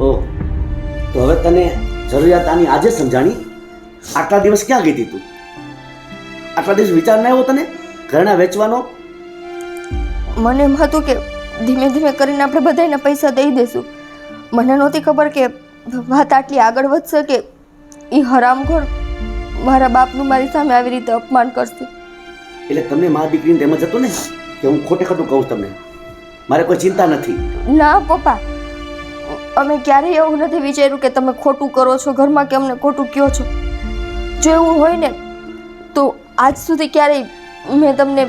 ઓહ, તો હવે તને જરૂરિયાત આની આજે સમજાણી? આટલા દિવસ ક્યાં ગઈ હતી તું? આટલા દિવસ વિચાર ના આવ્યો તને ઘરેણાં વેચવાનો? મને એમ હતું કે ધીમે ધીમે કરીને આપણે બધાને પૈસા દઈ દઈશું. મને નહોતી ખબર કે વાત આટલી આગળ વધશે કે એ હરામખોર મારા બાપનું મારી સામે આવી રીતે અપમાન કરશે. એટલે તમને મારા દીકરીને તેમ જ હતું ને કે હું ખોટે ખોટું કહું તમને? મારે કોઈ ચિંતા નથી. ના પપ્પા, અમે ક્યારેય એવું નથી વિચાર્યું કે તમે ખોટું કરો છો ઘરમાં કે અમને ખોટું કહો છો. જો એવું હોય ને તો આજ સુધી ક્યારેય મેં તમને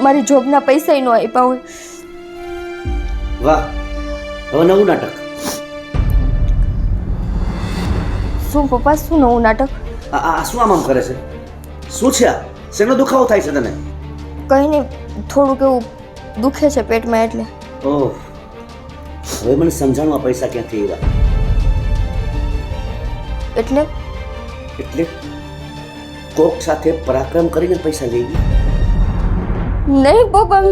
મારી જોબના પૈસા ન આપ્યા હોય. વાહ, હવે નવું નાટક. શું પપ્પા, શું નવું નાટક? આ શું આમ કરે છે? શું છે આ? શેનો દુખાવો થાય છે તને? કંઈ નહીં, થોડુંક એવું દુખે છે પેટમાં એટલે. ઓહ, હવે મને સમજાણું આ પૈસા ક્યાંથી આવ્યા. એટલે એટલે કોક સાથે પરાક્રમ કરીને પૈસા લઈ ગઈ? નહીં પપ્પા,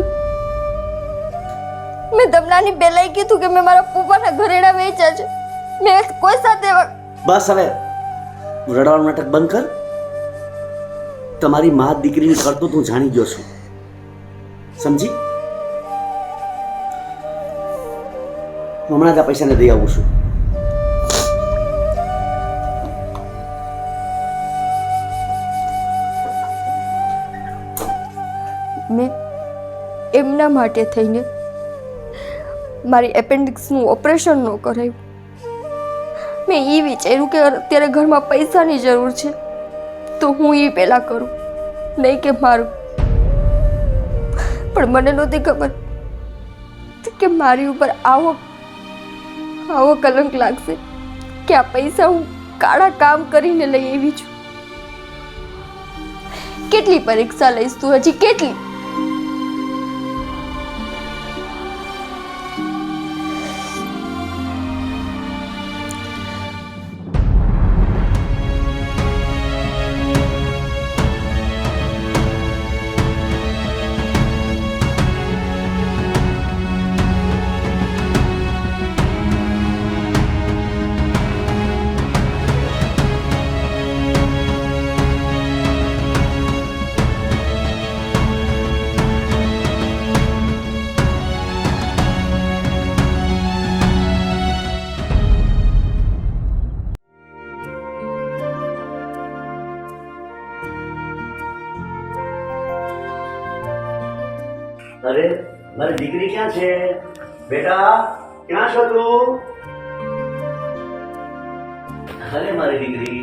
મેં તમને આની પહેલાં કીધું કે મેં મારા પપ્પાના ઘરેણાં વેચ્યા છે. મેં કોઈ સાથે બસ હવે રડવાનું નાટક બંધ કર. તમારી મા દીકરીની કરતું તું જાણી ગયો છું, સમજી? હમણાં જ આ પૈસાને દઈ આવું છું. મેં એમના માટે થઈને મારી એપેન્ડિક્સનું ઓપરેશન ન કરાયું. મેં એ વિચાર્યું કે અત્યારે ઘરમાં પૈસાની જરૂર છે તો હું એ પહેલાં કરું, નહીં કે મારું. પણ મને નહોતી ખબર કે મારી ઉપર આવો કલંક લાગશે કે આ પૈસા હું કાળા કામ કરીને લઈ આવી છું. કેટલી પરીક્ષા લઈશ તું, હજી કેટલી? અરે મારી દીકરી ક્યાં છે? બેટા ક્યાં છો તું? અરે મારી દીકરી.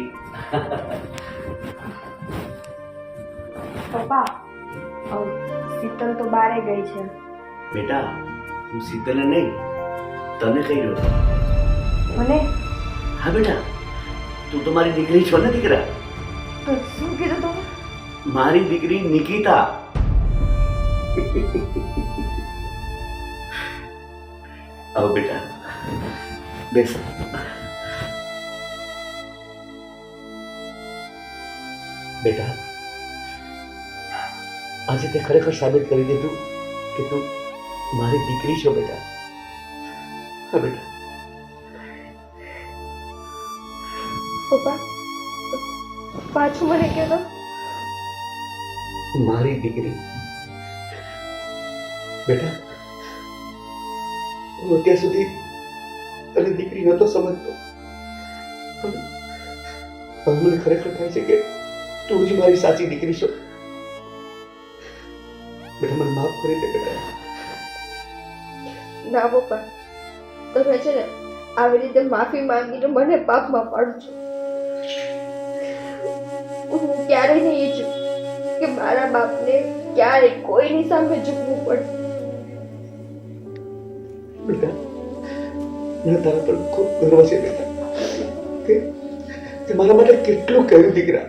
પપ્પા, શીતલ તો બારે ગઈ છે. બેટા હું શીતલને નહીં તને કહી રહ્યો છું. મને હા બેટા, તું તો મારી દીકરી છો ને દીકરા. તો શું કીધું તમે? મારી દીકરી નિકિતા. આવો બેટા, બેસ. બેટા આજે તે ખરેખર સાબિત કરી દીધું કે તું મારી દીકરી છો બેટા. હા બેટા. પપ્પા, પાછું મને કહેતો. મારી દીકરી. બેટા હું અત્યાર સુધી તને દીકરી નહોતો સમજતો, પણ હવે મને ખરેખર થાય છે કે તું જ મારી સાચી દીકરી છો. બેટા મને માફ કરી દે બેટા. ના પપ્પા, તમે છે ને આવી રીતે માફી માંગીને મને પાપમાં પાડો છો. હું ક્યારેય નહીં ઈચ્છું કે મારા બાપને ક્યારેય કોઈની સામે ઝૂકવું પડે. બેટા મને તારા પર ખૂબ ગર્વ છે બેટા, કે મારા માટે કેટલું કર્યું દીકરા.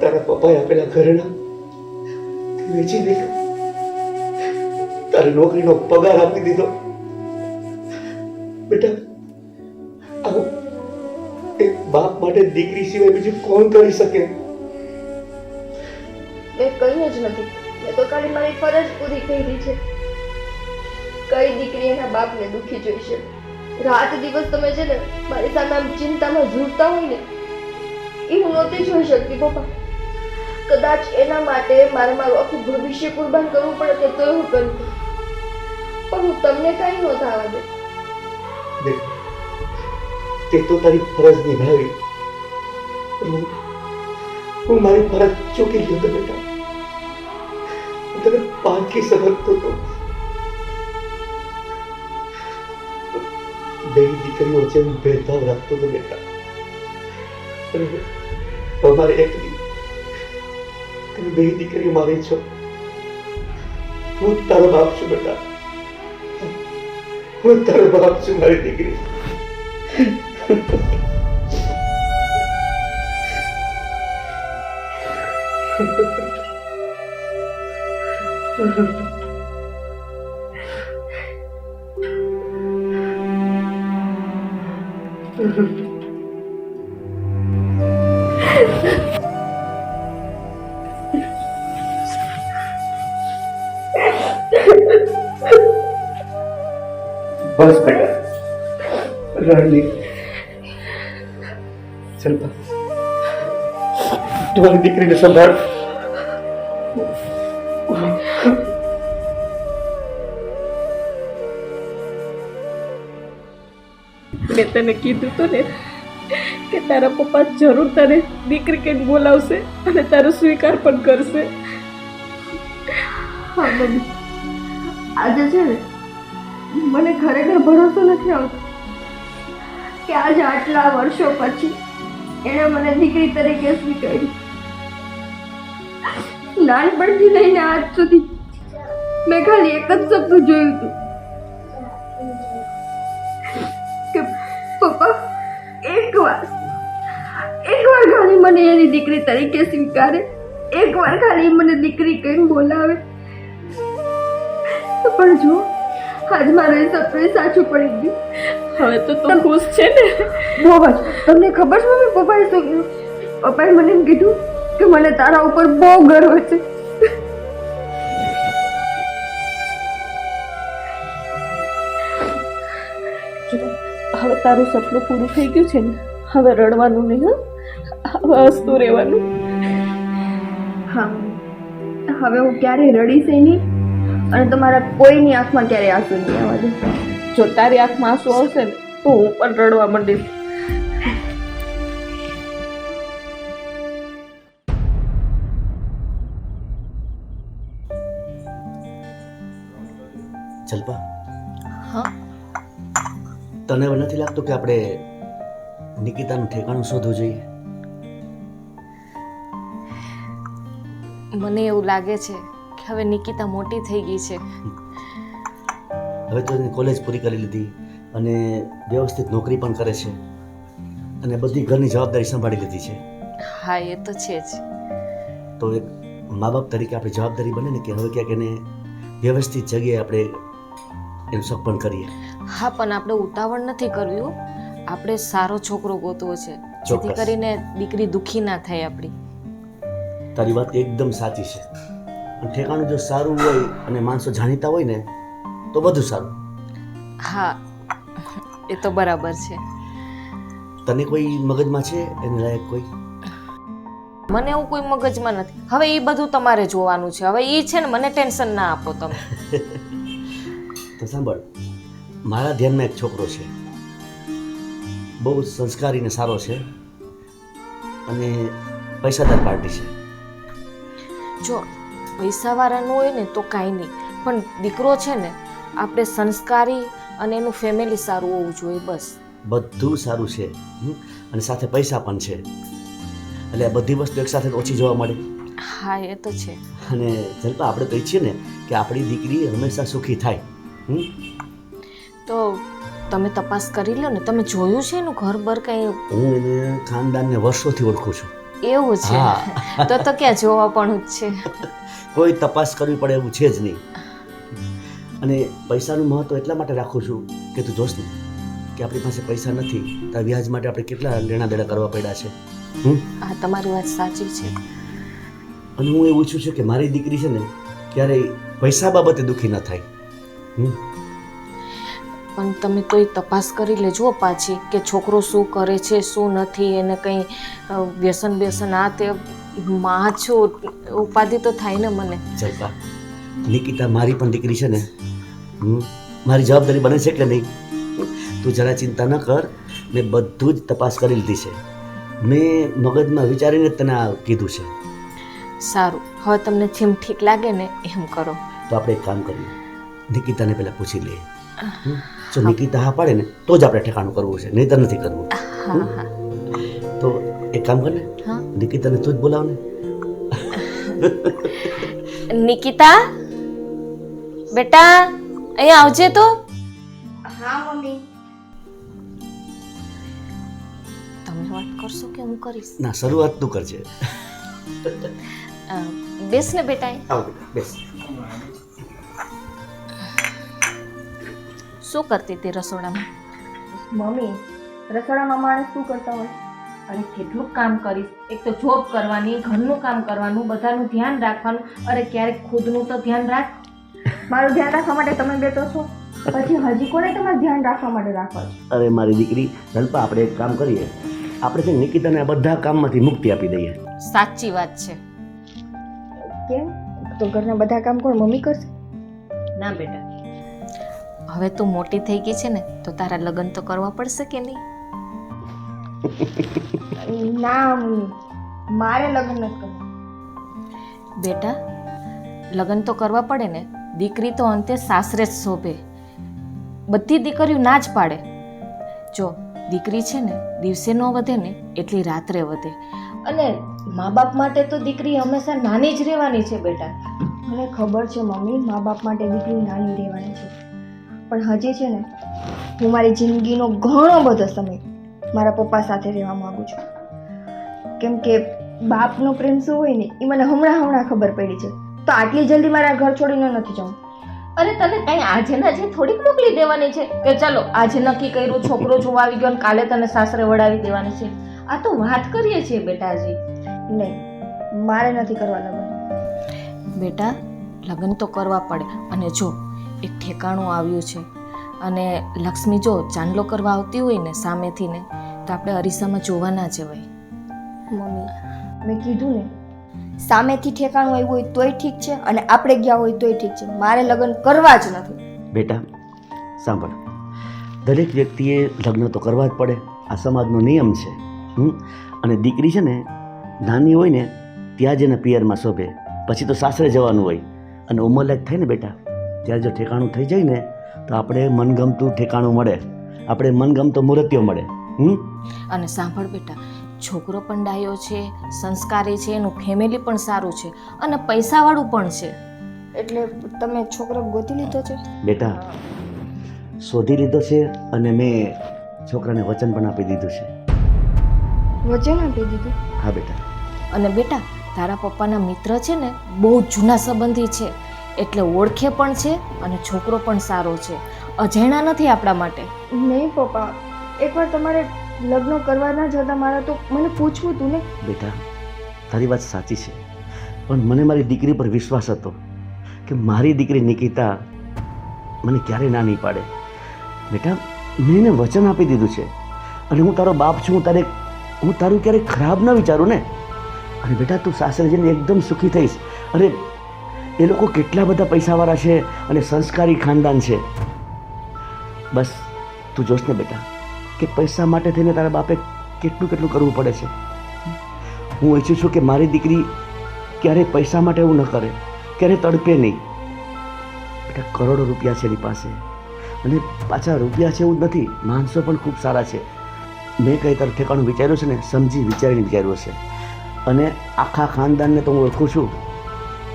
તારા પપ્પાએ આપેલા ઘરના વેચી દીધું, તારી નોકરીનો પગાર આપી દીધો. બેટા આવું એક બાપ માટે દીકરી સિવાય બીજું કોણ કરી શકે? મેં કંઈ જ નથી, મેં તો ખાલી મારી ફરજ પૂરી કરી છે. કઈ દીકરી એના બાપને દુખી જોઈ છે? રાત દિવસ તમે છે ને મારી સામે આમ ચિંતામાં ઝૂરતા હોય ને, એ હું નહોતી જોઈ શકતી પપ્પા. કદાચ એના માટે મારે મારું આખું ભવિષ્ય કુરબાન કરવું પડે કે તોય હું કરું, પણ હું તમને કઈ નહોતા આવવા દે. દેખ, તે તો તારી ફરજ નિભાવી, હું મારી ફરજ ચૂકી ગયો હતો બેટા. હું તને પારખી સમજતો હતો. બે દીકરીઓ વચ્ચે હું ભેદભાવ રાખતો હતો બેટા. અમારે એક તમે બે દીકરીઓ મારી છો. હું તારો બાપ છું બેટા, હું તારો બાપ છું મારી દીકરી. બસ બેટા, રડની. ચલ તમારી દીકરીને સંભાળ. મેં તને કીધું તો ને કે તારા પપ્પા જરૂર તારે દીકરી કઈ બોલાવશે અને તારો સ્વીકાર પણ કરશે. હા મમ્મી, આજે છે ને મને ખરેખર ભરોસો નથી આવતો કે આજે આટલા વર્ષો પછી એણે મને દીકરી તરીકે સ્વીકારી. નાનપણથી લઈને આજ સુધી મેં ખાલી એક જ સપનું જોયું હતું કે પપ્પા એકવાર ખાલી મને એની દીકરી તરીકે સ્વીકારે, એકવાર ખાલી મને દીકરી કહીને બોલાવે. પણ જો આજ મારું એ સપનું સાચું પડી ગયું. હવે તો તું ખુશ છે ને? બહુ જ. તમને ખબર છે મમ્મી પપ્પાએ શું કીધું? પપ્પાએ મને એમ કીધું કે મને તારા ઉપર બહુ ગર્વ છે. હવે તારું સપનું પૂરું થઈ ગયું છે ને, હવે રડવાનું નહીં, હવે હસતું રહેવાનું. હા, હવે હું ક્યારેય રડીશ નહીં અને તમારા કોઈની આંખમાં ક્યારેય આંસુ નહીં આવવા દે. જો તારી આંખમાં આંસુ આવશે ને તો હું પણ રડવા માંડીશ. જલ્પા, હા, તને હવે નથી લાગતું કે આપણે નિકિતાનું ઠેકાણું શોધવું જોઈએ? મને એવું લાગે છે કે હવે નિકિતા મોટી થઈ ગઈ છે. હવે તો એને કોલેજ પૂરી કરી લીધી અને વ્યવસ્થિત નોકરી પણ કરે છે અને બધી ઘરની જવાબદારી સંભાળી લીધી છે. હા, એ તો છે જ. તો એક મા બાપ તરીકે આપણી જવાબદારી બને ને કે હવે ક્યાંક એને વ્યવસ્થિત જગ્યાએ આપણે એનું સપન કરીએ. હા, પણ આપણે ઉતાવળ નથી કરવી. આપણે સારો છોકરો ગોતવો છે, જેથી ચોક્કસ. કરીને દીકરી દુઃખી ના થાય આપણી. તારી વાત એકદમ સાચી છે. અને ઠેકાણું જો સારું હોય અને માણસો જાણીતા હોય ને તો બધું સારું. હા, એ તો બરાબર છે. તને કોઈ મગજમાં છે એને લાયક કોઈ? મને એવું કોઈ મગજમાં નથી. હવે એ બધું તમારે જોવાનું છે. હવે એ છે ને, મને ટેન્શન ના આપો તમે. તો સાંભળ, મારા ધ્યાનમાં એક છોકરો છે, બહુ સંસ્કારી ને સારો છે અને પૈસાદાર પાર્ટી છે. જો પૈસાવાળા ન હોય ને તો કાંઈ નહીં, પણ દીકરો છે ને આપણે સંસ્કારી અને એનું ફેમિલી સારું હોવું જોઈએ, બસ. બધું સારું છે અને સાથે પૈસા પણ છે, એટલે આ બધી વસ્તુ એકસાથે ઓછી જોવા મળે. હા, એ તો છે. અને જલ્પા, આપણે તો ઈચ્છીએ ને કે આપણી દીકરી હંમેશા સુખી થાય. તો તમે તપાસ કરી લો ને. તમે જોયું છે એનું ઘર બર કંઈ? હું એને ખાનદાનને વર્ષોથી ઓળખું છું. એવું છે? હા. તો ક્યાં જોવા પણ જ છે. કોઈ તપાસ કરવી પડે એવું છે જ નહીં. અને પૈસાનું મહત્વ એટલા માટે રાખું છું કે તું જોશ ને કે આપણી પાસે પૈસા નથી તો આ વ્યાજ માટે આપણે કેટલા લેણા દેણા કરવા પડ્યા છે. હા, તમારી વાત સાચી છે. અને હું એવું ઈચ્છું છું કે મારી દીકરી છે ને ક્યારેય પૈસા બાબતે દુઃખી ન થાય. પણ તમે તોય તપાસ કરી લેજો પાછી કે છોકરો શું કરે છે, શું નથી, એને કંઈ વ્યસન આ તે. માં છું, ઉપાધિ તો થાય ને મને. જલ્પા, નિકિતા મારી પણ દીકરી છે ને, મારી જવાબદારી બને છે કે નહીં? તું જરા ચિંતા ન કર, મેં બધું જ તપાસ કરી લીધી છે. મેં મગજમાં વિચારીને જ તને આ કીધું છે. સારું, હવે તમને જેમ ઠીક લાગે ને એમ કરો. તો આપણે એક કામ કરીએ, નિકિતાને પહેલાં પૂછી લઈએ. જો નિકિતા હા પાડે ને તો જ આપણે ઠેકાણું કરવું છે, નહીં તો નથી કરવું. હા હા. તો એક કામ કર ને, હા. નિકિતાને તું જ બોલાવ ને. નિકિતા બેટા, અહીંયા આવજે તો. હા મમ્મી. તમે વાત કરશો કે હું કરીશ? ના, શરૂઆત તું કરજે. બેસ ને બેટા. આવ બેટા, બેસ. શું કરતી હતી રસોડામાં? મમ્મી, રસોડામાં માણસ શું કરતા હોય? અરે કેટલું કામ કરીશ. એક તો જોબ કરવાની, ઘરનું કામ કરવાનું, બધાનું ધ્યાન રાખવાનું. અરે ક્યારેક ખુદનું તો ધ્યાન રાખ. મારું ધ્યાન રાખવા માટે તમે બેઠો છો, પછી હજી કોને તમારું ધ્યાન રાખવા માટે રાખો છો? અરે મારી દીકરી જલ્પા, આપણે એક કામ કરીએ, આપણે છે ને નિકિતાને આ બધા કામમાંથી મુક્તિ આપી દઈએ. સાચી વાત છે. કેમ? તો ઘરના બધા કામ કોણ મમ્મી કરશે? ના બેટા, હવે તું મોટી થઈ ગઈ છે ને તો તારા લગ્ન તો કરવા પડશે કે નહીં? ના મમ્મી, મારે લગ્ન નથી કરવું. બેટા, લગ્ન તો કરવા પડે ને. દીકરી તો અંતે સાસરે જ શોભે. બધી દીકરીઓ ના જ પાડે. જો દીકરી છે ને દિવસે ન વધે ને એટલી રાત્રે વધે. અને મા બાપ માટે તો દીકરી હંમેશા નાની જ રહેવાની છે બેટા. મને ખબર છે મમ્મી, મા બાપ માટે દીકરી નાની રહેવાની છે, પણ હજી છે ને હું મારી જિંદગીનો ઘણો બધો સમય મારા પપ્પા સાથે રહેવા માંગુ છું. કેમ કે બાપનો પ્રેમ શું હોય ને એ મને હમણાં ખબર પડી છે. તો આટલી જલ્દી મારા ઘર છોડીને નથી જવું. અરે તને કઈ આજે ને આજે થોડીક મોકલી દેવાની છે કે ચાલો આજે નક્કી કર્યું છોકરો જોવા આવી ગયો ને કાલે તને સાસરે વડાવી દેવાની છે. આ તો વાત કરીએ છીએ બેટાજી. નહીં, મારે નથી કરવા લગ્ન. બેટા લગ્ન તો કરવા પડે. અને જો એક ઠેકાણું આવ્યું છે અને લક્ષ્મી જો ચાંદલો કરવા આવતી હોય ને સામેથી ને તો આપણે અરીસામાં જોવા ના જવાય. મમ્મી, મેં કીધું ને, સામેથી ઠેકાણું આવ્યું હોય તોય ઠીક છે અને આપણે ગયા હોય તોય ઠીક છે. મારે લગ્ન કરવા જ નથી. બેટા સાંભળ, દરેક વ્યક્તિએ લગ્ન તો કરવા જ પડે, આ સમાજનો નિયમ છે. અને દીકરી છે ને નાની હોય ને ત્યાં જ એને પિયરમાં શોભે, પછી તો સાસરે જવાનું હોય. અને ઉંમરલાયક થાય ને બેટા ત્યારે જો ઠેકાણું થઈ જાય ને તો આપણે મનગમતું ઠેકાણું મળે, આપણે મનગમતો મૂર્તિઓ મળે. અને સાંભળ બેટા, છોકરો પણ ડાયો છે, સંસ્કારી છે, એનું ફેમિલી પણ સારું છે અને પૈસાવાળું પણ છે. એટલે તમે છોકરો ગોતી લીધો છે? બેટા શોધી લીધો છે અને મેં છોકરાને વચન પણ આપી દીધું છે. વચન આપી દીધું? હા બેટા. અને બેટા તારા પપ્પાના મિત્ર છે ને બહુ જૂના સંબંધી છે, એટલે ઓળખે પણ છે અને છોકરો પણ સારો છે, અજાણ્યા નથી આપણા માટે. નહીં પપ્પા, એકવાર તમારે લગ્ન કરવાના જ હતા મારા તો મને પૂછવું હતું ને. બેટા તારી વાત સાચી છે, પણ મને મારી દીકરી પર વિશ્વાસ હતો કે મારી દીકરી નિકિતા મને ક્યારે ના નહીં પાડે. બેટા મેં એને વચન આપી દીધું છે અને હું તારો બાપ છું, હું તારું ક્યારેય ખરાબ ન વિચારું ને. અને બેટા તું સાસરે જઈને એકદમ સુખી થઈશ. અરે એ લોકો કેટલા બધા પૈસાવાળા છે અને સંસ્કારી ખાનદાન છે. બસ તું જોશ ને બેટા કે પૈસા માટે થઈને તારા બાપે કેટલું કરવું પડે છે. હું ઈચ્છું છું કે મારી દીકરી ક્યારેય પૈસા માટે એવું ન કરે, ક્યારેય તડપે નહીં. બેટા કરોડો રૂપિયા છે એની પાસે અને પાછા રૂપિયા છે એવું જ નથી, માણસો પણ ખૂબ સારા છે. મેં કંઈ તારું ઠેકાણું વિચાર્યું છે ને સમજી વિચારીને વિચાર્યું છે. અને આખા ખાનદાનને તો હું ઓળખું છું,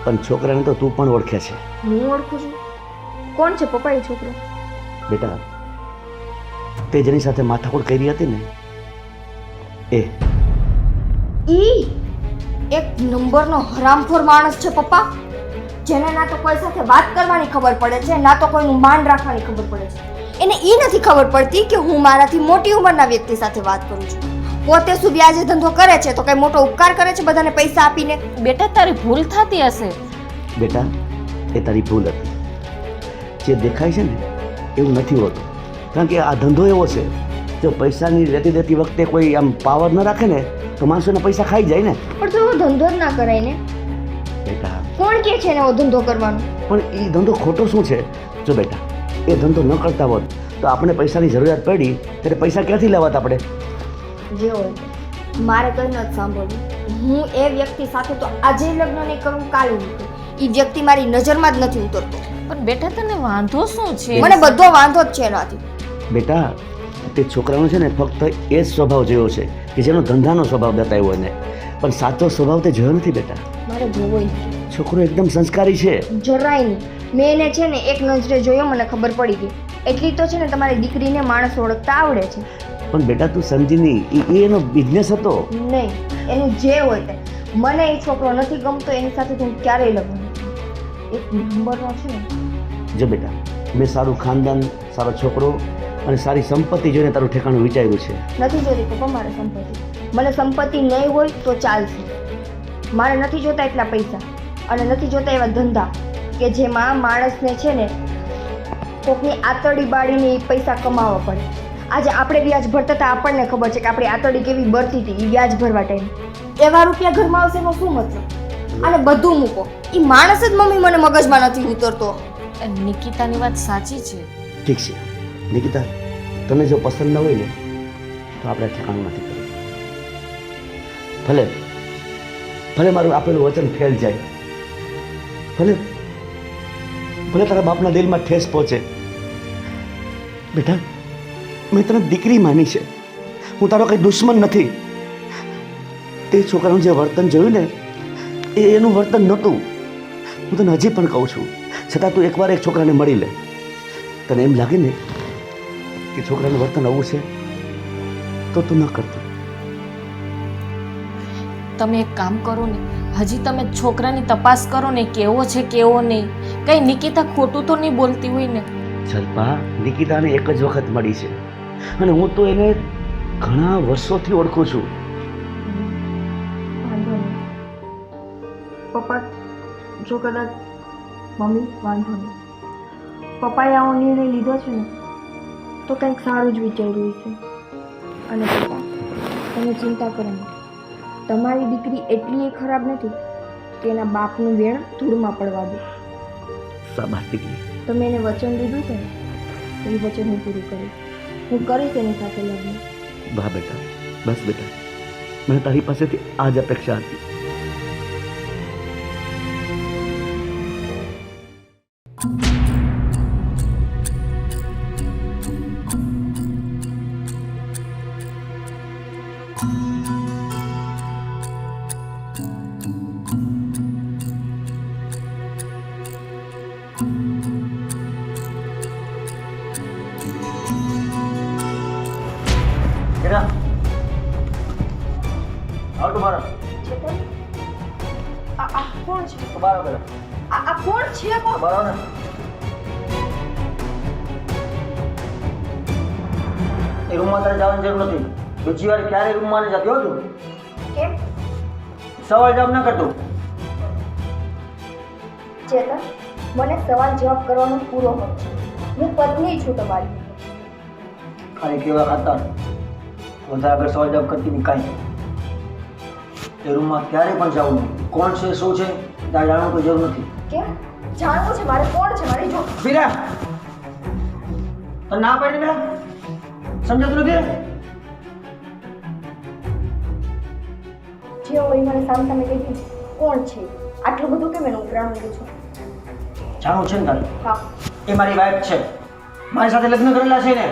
પણ છોકરાને તો તું પણ ઓળખે છે. હું ઓળખું છું? કોણ છે પપ્પા એ છોકરો? બેટા તે જેની સાથે માથાકૂટ કરી હતી ને એ એક નંબરનો હરામખોર માણસ છે પપ્પા, જેને ના તો કોઈ સાથે વાત કરવાની ખબર પડે છે, ના તો કોઈનું માન રાખવાની ખબર પડે છે. એને એ નથી ખબર પડતી કે હું મારાથી મોટી ઉંમરના વ્યક્તિ સાથે વાત કરું છું. પોતે શું વ્યાજે ધંધો કરે છે તો કઈ મોટો ઉપકાર કરે છે બધાને પૈસા આપીને? બેટા તારી ભૂલ થતી હશે. બેટા એ તારી ભૂલ હતી. જે દેખાય છે ને એવું નથી હોતું, કારણ કે આ ધંધો એવો છે, જો પૈસાની લેતી દેતી વખતે કોઈ આમ પાવર ન રાખે ને તો માણસોને પૈસા ખાઈ જાય ને. પણ તો એવો ધંધો જ ના કરાય ને બેટા. કોણ કે છે ને એવો ધંધો કરવાનો? પણ એ ધંધો ખોટો શું છે? જો બેટા એ ધંધો ન કરતા હોત તો આપણે પૈસાની જરૂરિયાત પડી ત્યારે પૈસા ક્યાંથી લેવાત આપણે? જે હોય મારે કંઈ નથી સાંભળવું. હું એ વ્યક્તિ સાથે તો આજે લગ્ન નહીં કરું, કાલે નહીં કરું. એ વ્યક્તિ મારી નજરમાં જ નથી ઉતરતો. પણ બેટા તને વાંધો શું છે? મને બધો વાંધો જ છે એનાથી. બેટા તે છોકરાનો છે ને ફક્ત એ જ સ્વભાવ જોયો છે કે જેનો ધંધાનો સ્વભાવ બતાવ્યો હોય ને, પણ સાચો સ્વભાવ તે જોયો નથી બેટા. મારે જોવો જ. છોકરો એકદમ સંસ્કારી છે. જરાય નહીં. મેં એને છે ને એક નજરે જોયો, મને ખબર પડી ગઈ. એટલી તો છે ને તમારી દીકરીને માણસ ઓળખતા આવડે છે. પણ બેટા તું સમજી નહીં, એ એનો બિઝનેસ હતો. નહીં, એનું જે હોય તે. મને એ છોકરો નથી ગમતો, એની સાથે હું ક્યારેય લગ્ન નથી. એક નંબરનો છે ને. જો બેટા મેં સારું ખાનદાન, સારો છોકરો અને સારી સંપત્તિ જોઈને તારું ઠેકાણું વિચાર્યું છે. નથી જોતી પપ્પા મારે સંપત્તિ. મને સંપત્તિ નહીં હોય તો ચાલશે. મારે નથી જોતા એટલા પૈસા અને નથી જોતા એવા ધંધા કે જેમાં માણસને છે ને કોકની આતરડી બાળીને એ પૈસા કમાવા પડે. આજે આપણે વ્યાજ ભરતા હતા, આપણને ખબર છે કે આપણી આતરડી કેવી બળતી હતી. એ વ્યાજ ભરવા ટાઈમ એવા રૂપિયા ઘરમાં આવશે એનો શું મતલબ? અને બધું મૂકો, એ માણસ જ મમ્મી મને મગજમાં નથી ઉતરતો. નિકિતાની વાત સાચી છે. ઠીક છે નિકિતા, તને જો પસંદ ન હોય ને તો આપણે ઠેકાણું નથી કરવું. ભલે ભલે મારું આપેલું વચન ફેલ જાય, ભલે ભલે તારા બાપના દિલમાં ઠેસ પહોંચે, બેટા મેં તને દીકરી માની છે, હું તારો કંઈ દુશ્મન નથી. તે છોકરાનું જે વર્તન જોયું ને એ એનું વર્તન નહોતું. હું તને હજી પણ કહું છું, છતાં તું એકવાર એક છોકરાને મળી લે. તને એમ લાગે ને કે છોકરાનું વર્તન આવું છે તો તું ન કરતો. તમે એક કામ કરો ને, હજી તમે છોકરાની તપાસ કરો ને કેવો છે કેવો નહીં. કઈ નિકિતા ખોટું તો નહીં બોલતી હોય ને? જલ્પા, નિકિતાને એક જ વખત મળી છે અને હું તો એને ઘણા વર્ષોથી ઓળખું છું. વાંધો નહીં પપ્પા, જો કદાચ મમ્મી વાંધો નહીં, પપ્પાએ આવો નિર્ણય લીધો છે ને તો કંઈક સારું જ વિચાર્યું છે. અને પપ્પા તમે ચિંતા કરો નહીં, તમારી દીકરી એટલી ખરાબ નથી કે એના બાપનું વેણ ધૂળમાં પડવા દે. શાબાશ દીકરી. તમે એને વચન દીધું છે ને એ વચન હું પૂરું કરીશ. હું કરીશ એની સાથે લગ્ન. વાહ બેટા, બસ બેટા, મને તારી પાસેથી આ જ અપેક્ષા હતી. બેટા આવ તો બાર. આ કોણ છે? તો બાર બેટા, આ કોણ છે? બાર આવ ને. એ રૂમમાં તારે જવાની જરૂર નથી. બીજી વાર ક્યારે રૂમમાં નહીં જતી હો તું. કેમ? સવાલ જવાબ ના કરતો. ચેતન, મને સવાલ જવાબ કરવાનો પૂરો હક છે. હું પત્ની છું તમારી. ખાલી કેવા ખાતા વધારે આગળ સવાલ જવાબ કરતી નહીં કાંઈ. એ રૂમમાં ક્યારે પણ જવું નહીં. કોણ છે શું છે ત્યાં જાણવું કોઈ જરૂર નથી. કેમ જાણવું છે મારે? કોણ છે મારી? જો ફીરા તને ના પાડી ને સમજાતું નથી. જે હોય મને સામે સામે કહી દીધું. કોણ છે? આટલું બધું કેમ એનું ઉપરાણ માંગુ છું? જાણવું છે ને તારે? હા, એ મારી વાઈફ છે. મારી સાથે લગ્ન કરેલા છે ને.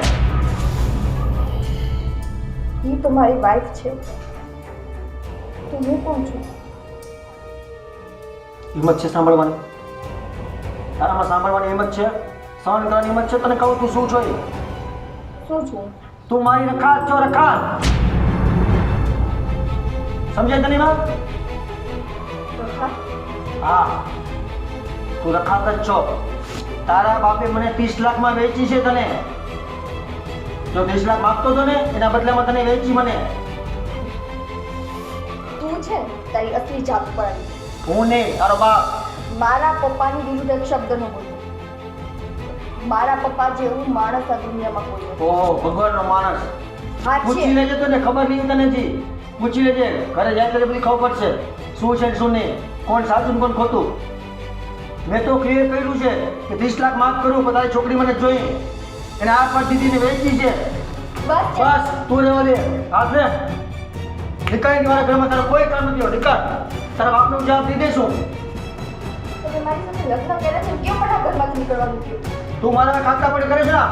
એ તો મારી વાઈફ છે તો હું કોણ છું? હિંમત છે સાંભળવાની? તારામાં સાંભળવાની હિંમત છે? સહન કરવાની હિંમત છે? તને કહું તું શું છો? શું છું? તું મારી રખાત છો, રખાત. સમજાય તને વાત? હા, તું રખાત જ છો. તારા બાપે મને 30 લાખમાં વેચી છે તને. જો 30 લાખ માંગતો હતો ને એના બદલામાં તને વેચી મને. તું છે તારી અસલી જાત પર આવી. હું નહીં, તારો બાપ. મારા પપ્પાની વિરુદ્ધ એક શબ્દ ન બોલ્યો. મારા પપ્પા જેવું માણસ આ દુનિયામાં કોઈ નથી. ઓહો, ભગવાનનો માણસ. હા પૂછી છે. લેજે તને ખબર નહીં તને જી. પૂછી લેજે, ઘરે જાય ત્યારે બધી ખબર પડશે શું છે ને શું નહીં, કોણ સાચું ને કોણ ખોટું. મેં તો ક્લિયર કર્યું છે કે 30 લાખ માફ કરું પણ તારી છોકરી મને જોઈ એને આ પર દીધીને વેચી છે. બસ છે. બસ તું રહેવા દે. હાથ ને નીકળી મારા ઘરમાં તારો કોઈ કામ નથી. નીકળ. તારા બાપનો જવાબ દઈ દેશું. તમે મારી સાથે લગ્ન કર્યા છે કેમ મને આ ઘરમાંથી નીકળવાનું થયું? તું મારા ખાતા પડી કરે છે ને.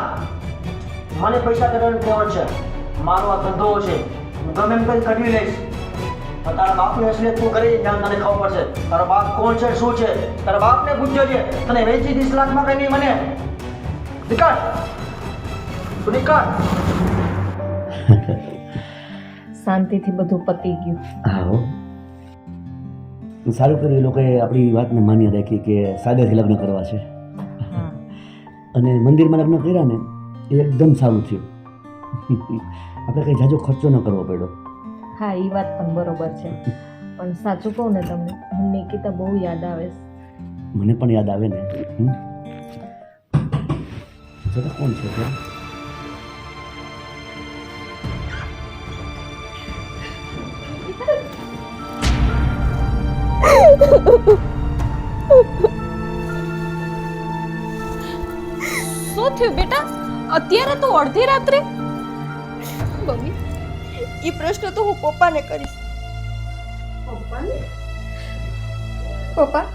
મને પૈસા કરવાની ટેવ છે. મારો આ ધંધો છે. હું ગમે એમ કરી કઢવી લઈશ. પણ તારા બાપની અસલિયત તું કરી જ્યાં તને ખબર પડશે. તારો બાપ કોણ છે શું છે તારા બાપને પૂછજો છે. તને વેચી 30 લાખમાં કઈ નહીં મને. નીકળ. તું નીકળ. શાંતિથી બધું પતી ગયું. હા હો, સારું કર્યું એ લોકોએ આપણી વાતને માન્ય રાખી કે સાદેથી લગ્ન કરવા છે. હા, અને મંદિરમાં લગ્ન કર્યા ને એ એકદમ સારું થયું. આપણે કંઈ જાજો ખર્ચો ન કરવો પડ્યો. હા, એ વાત પણ બરોબર છે. પણ સાચું કહું ને તમને, મને નિકિતા બહુ યાદ આવે છે. મને પણ યાદ આવે ને. જરા કોણ છે તે? શું થયું બેટા? અત્યારે તો અડધી રાત્રે? મમ્મી, એ પ્રશ્ન તો હું પપ્પાને કરીશ. પપ્પાને? પપ્પા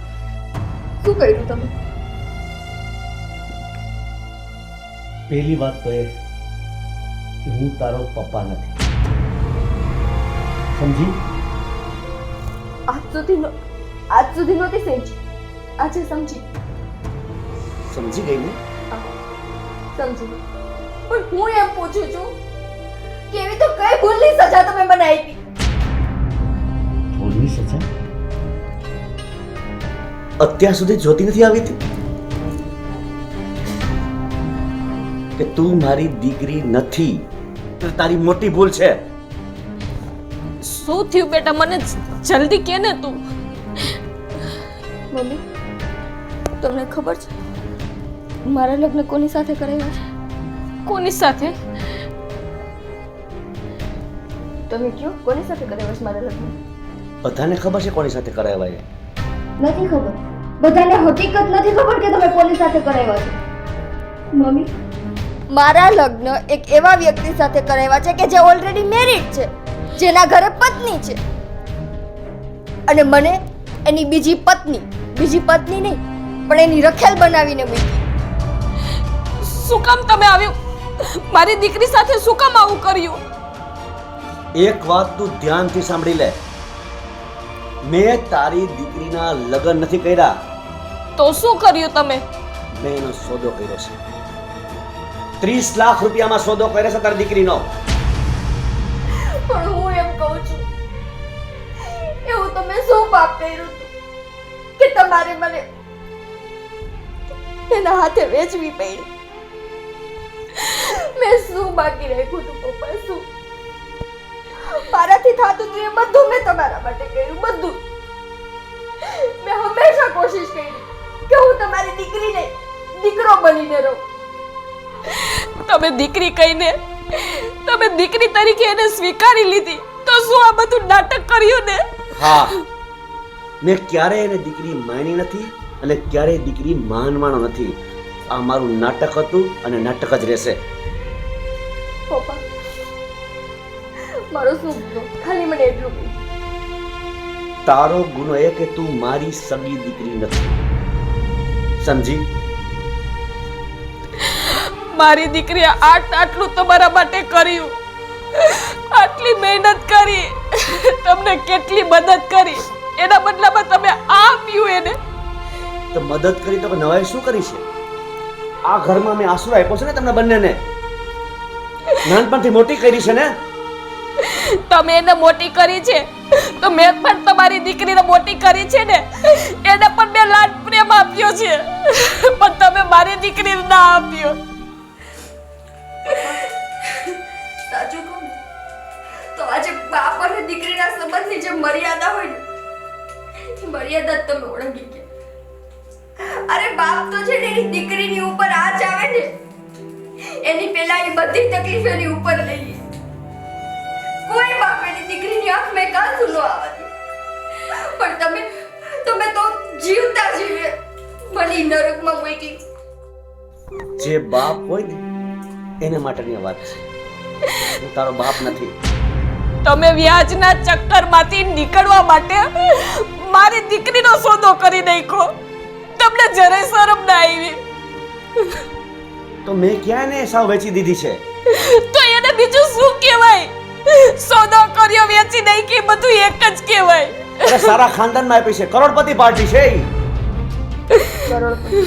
શું કર્યું તમે? પહેલી વાત તો એ કે હું તારો પપ્પા નથી, સમજી? આજ સુધી નહોતી સમજી, આજે સમજી સમજી ગઈ ને? સમજી. પણ હું એમ પૂછું છું કે એવી તો કઈ ભૂલની સજા તમે મને આપી? ભૂલની સજા અત્યાર સુધી જોતી નથી આવી હતી કે તું મારી દીકરી નથી, તો તારી મોટી ભૂલ છે. શું થયું બેટા, મને જલ્દી કે ને તું. મમ્મી, તમને ખબર છે મારા લગ્ન કોની સાથે કરાવ્યા છે? કોની સાથે? તમે કયો, કોની સાથે કરાવ્યા છે મારા લગ્ન? બધાને ખબર છે કોની સાથે કરાવ્યા છે. નથી ખબર, બધાને હકીકત નથી ખબર કે તમે કોની સાથે કરાવ્યા છે. મમ્મી, મારા લગ્ન એક એવા વ્યક્તિ સાથે કરાવ્યા છે કે જે ઓલરેડી મેરિડ છે, જેના ઘરે પત્ની છે, અને મને એની બીજી પત્ની નહીં પણ એની રખેલ બનાવીને મૂકી. શું કામ તમે આવ્યું મારી દીકરી સાથે, શું કામ આવું કર્યું? એક વાત તું ધ્યાનથી સાંભળી લે, મેં તારી દીકરીના લગ્ન નથી કર્યા. તો શું કર્યું તમે? મેં એનો સોદો કર્યો છે. 30 લાખ રૂપિયામાં સોદો કર્યો છે તારી દીકરીનો. પણ હું એમ કહું છું, એવું તમે શું પાપ કર્યું કે તમારે મને એના હાથે વેચવી પડી? મેં શું બાકી રાખ્યું હતું પપ્પા? શું મારાથી થતું હતું એ બધું મેં તમારા માટે કર્યું, બધું. મેં હંમેશા કોશિશ કરી કે હું તમારી દીકરી નહીં, દીકરો બનીને રહું. તમે દીકરી કહીને, તમે દીકરી તરીકે એને સ્વીકારી લીધી, તો શું આ બધું નાટક કર્યું ને? હા, મેં ક્યારેય એને દીકરી માની નથી અને ક્યારેય દીકરી માનવાનો નથી. આ મારું નાટક હતું અને નાટક જ રહેશે. પપ્પા, મારો શું ગુનો? ખાલી મને એટલું કહી. તારો ગુનો એ કે તું મારી સગી દીકરી નથી, સમજી? મારી દીકરીએ આટલું તમારા માટે કર્યું, આટલી મહેનત કરી, તમને કેટલી મદદ કરી, એના બદલામાં તમે આ આપ્યું એને. તો મદદ કરી તો નવાઈ શું કરી છે? આ ઘરમાં મેં આશરો આપ્યો છે ને તમને બંનેને, નાનપણથી મોટી કરી છે ને. તમે એને મોટી કરી છે તો મેં પણ તમારી દીકરીને મોટી કરી છે ને. એને પણ મેં લાડ પ્રેમ આપ્યો છે, પણ તમે મારી દીકરીને ના આપ્યો. સાચું કહું તો આજે બાપ અને દીકરીના સંબંધની જે મર્યાદા હોય ને, એ મર્યાદા જ તમે ઓળંગી ગયા. અરે બાપ તો છે ને એની દીકરીની ઉપર આંચ આવે ને, એની પહેલા એ બધી તકલીફ એની ઉપર લઈ લે. કોઈ બાપ એની દીકરીની આંખમાં કાંસુ ન આવવા દે. પણ તમે તો જીવતા જીવે મને નરકમાં મૂકી. જે બાપ હોય ને એના માટેની વાત છે. હું તારો બાપ નથી. તમે વ્યાજના ચક્કરમાંથી નીકળવા માટે મારી દીકરીનો સોદો કરી નાખ્યો. તમને જરાય શરમ ના આવી? તો મેં ક્યાં ને સાવ વેચી દીધી છે? તો એને બીજું શું કહેવાય? સોદો કર્યો, વેચી નાખી, બધું એક જ કહેવાય. અરે સારા ખાનદાનમાં આપી છે, કરોડપતિ પાર્ટી છે ઈ. કરોડપતિ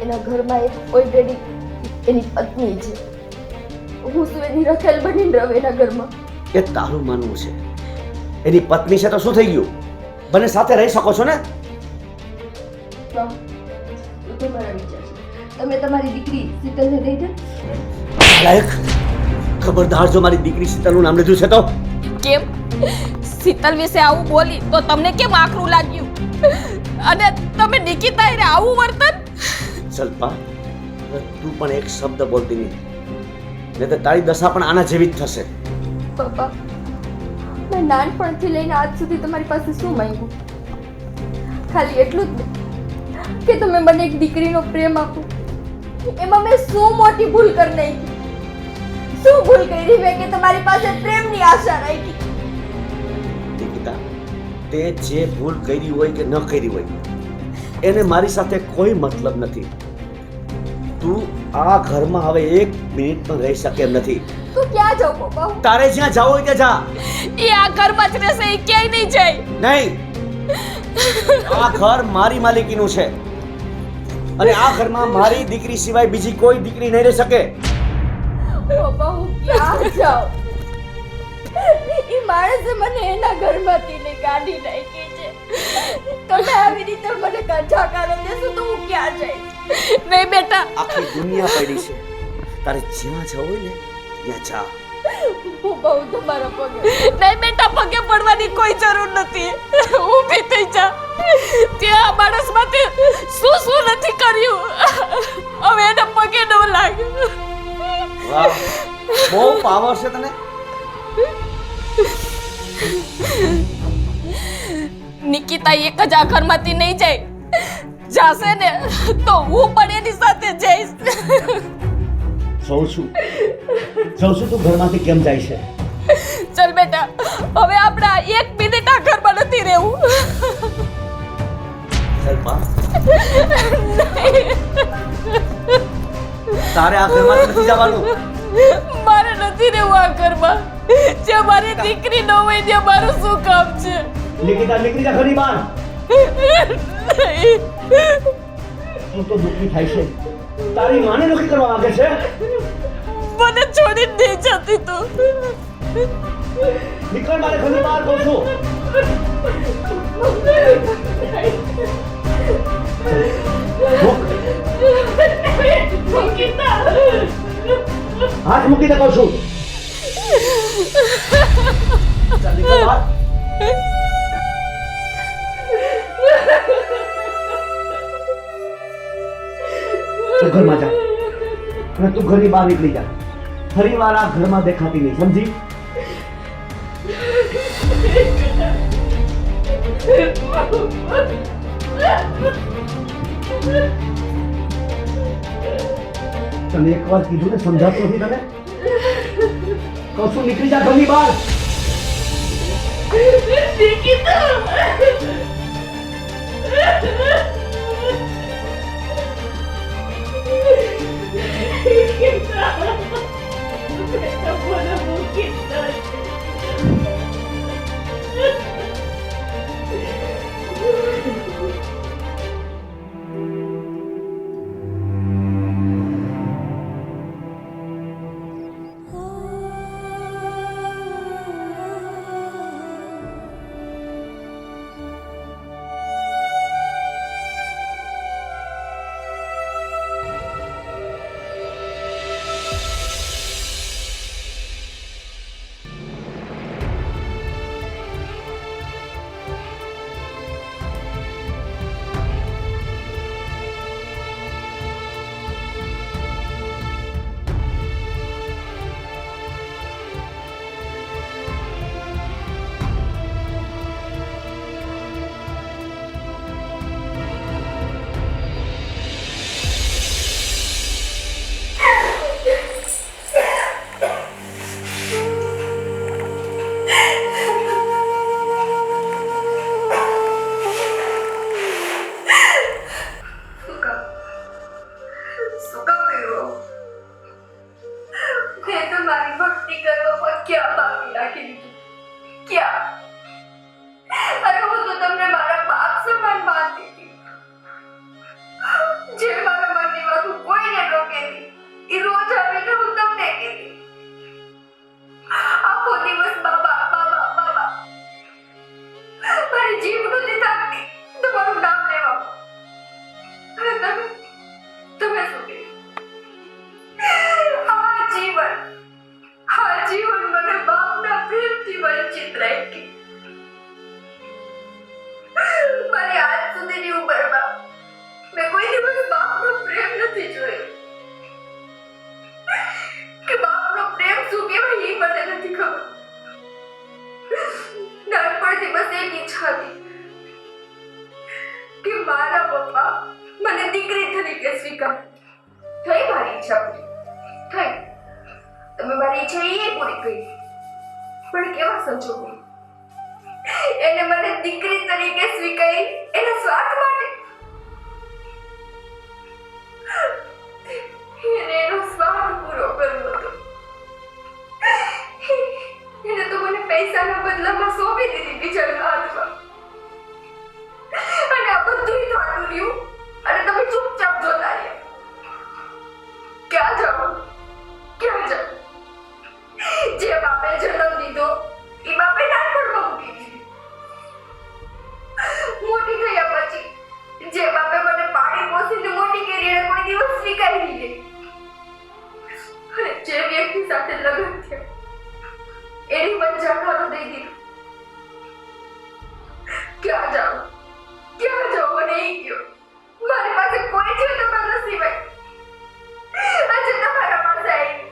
એના ઘરમાં એક ઓલરેડી એની પત્ની છે. હું શું એની રખેલ બનીને રહું એના ઘરમાં? એ તારું માનવું છે. એની પત્ની છે તો શું થઈ ગયું? બંને સાથે રહી શકો છો ને? ના, એ તો મારા વિચાર છે. તમે તમારી દીકરી શીતલને દઈ દે. લાયક ખબરદાર, જો મારી દીકરી શીતલનું નામ લીધું છે તો. કેમ? શીતલ વિશે આવું બોલી તો તમને કેમ આખરું લાગ્યું? અને તમે નિકિતા એને આવું વર્તન? જલ્પા, તું પણ એક શબ્દ બોલતી નહીં, નહીં તો તારી દશા પણ આના જેવી જ થશે. પપ્પા, મેં નાનપણથી લઈને આજ સુધી તમારી પાસે શું માંગ્યું? ખાલી એટલું જ નહીં કે તમે મને એક દીકરીનો પ્રેમ આપો. એમાં મેં શું મોટી ભૂલ કરી નાખી? શું ભૂલ કરી મેં કે તમારી પાસે પ્રેમની આશા રાખી? નિકિતા, તે જે ભૂલ કરી હોય કે ન કરી હોય એને મારી સાથે કોઈ મતલબ નથી. તું આ ઘરમાં હવે 1 મિનિટ પણ રહી શકે એમ નથી. તું ક્યાં જાવ પપ્પા? તારે જ્યાં જવું હોય ત્યાં જા. એ આ ઘરમાં જ રહેશે, એ ક્યાંય નહીં જાય. નહીં, આ ઘર મારી માલિકીનું છે અને આ ઘરમાં મારી દીકરી સિવાય બીજી કોઈ દીકરી નહીં રહી શકે. પપ્પા હું ક્યાં જાઉં? એ માણસે મને એના ઘરમાંથી ને કાઢી નાખી છે. તમે આવી રીતે મને કંઠા કરો દેશો તો હું ક્યાં જઈશ? નહીં બેટા, આખી દુનિયા પડી છે, તારે જ્યાં જવું હોય ને ત્યાં જા. હું બહુ તમારા પગે નહીં બેટા, પગે પડવાની કોઈ જરૂર નથી. ઊભી થઈ જા. ત્યાં આ માણસ માટે શું શું નથી કર્યું, હવે એને પગે ન લાગ. વાહ, બહુ પાવર છે તને. નિકિતા એક જ આ ઘરમાંથી નહીં જાય. જાશે ને તો હું પણ એની સાથે જઈશ. જોઉં છું તું ઘરમાંથી કેમ જાય છે. ચલ બેટા, હવે આપણે આ 1 મિનિટ આ ઘરમાં નથી રહેવું. સલ્પા, તારે આ ઘરમાંથી નથી જવાનું. મારે નથી રહેવું આ ઘરમાં. જે મારી દીકરી ન હોય ત્યાં મારું શું કામ છે? નિકિતા, નીકળી જા ઘરની બહાર. નહીં. તું તો દુઃખી થાય છે. તારી માને દુઃખી કરવા માંગે છે. મને છોડીને નહીં જતી તું. નીકળ મારે ઘરની બહાર, કહું છું. હાથ મૂકી દે, કહું છું. ચાલ, નીકળ બહાર. તું ઘરમાં જા અને તું ઘરની બહાર નીકળી જા. ફરી વાર આ ઘરમાં દેખાતી નહીં, સમજી? તને એક વાર કીધું ને, સમજાતું નથી તને? કહું છું નીકળી જા ઘરની બહાર. તમે મારી ઈચ્છા એ પૂરી કરી, પણ કેવા સંજોગો! એને મને દીકરી તરીકે સ્વીકારી એના સ્વાર્થ માટે. એને એનો સ્વાર્થ પૂરો કરવો હતો. એને તો મને પૈસાના બદલામાં સોંપી દીધી બીજાના હાથમાં. અને આ બધું થતું રહ્યું અને તમે ચૂપચાપ જોતા રહ્યા. ક્યાં જાઓ? ક્યાં જાઓ? જે બાપે જન્મ દીધો એ બાપે નાનપણમાં મૂકી દીધી. મોટી થયા પછી જે બાપે મને પાણી પોસીને મોટી કરી એને કોઈ દિવસ સ્વીકારી લીધી. અને જે વ્યક્તિ સાથે લગ્ન થયા એની મને જાણવાનું દઈ દીધું. ક્યાં જાઓ? ક્યાં જાઓ? મને એ કહો. મારી પાસે કોઈ છે તમારા સિવાય. આજે તમારા પાસે આવી.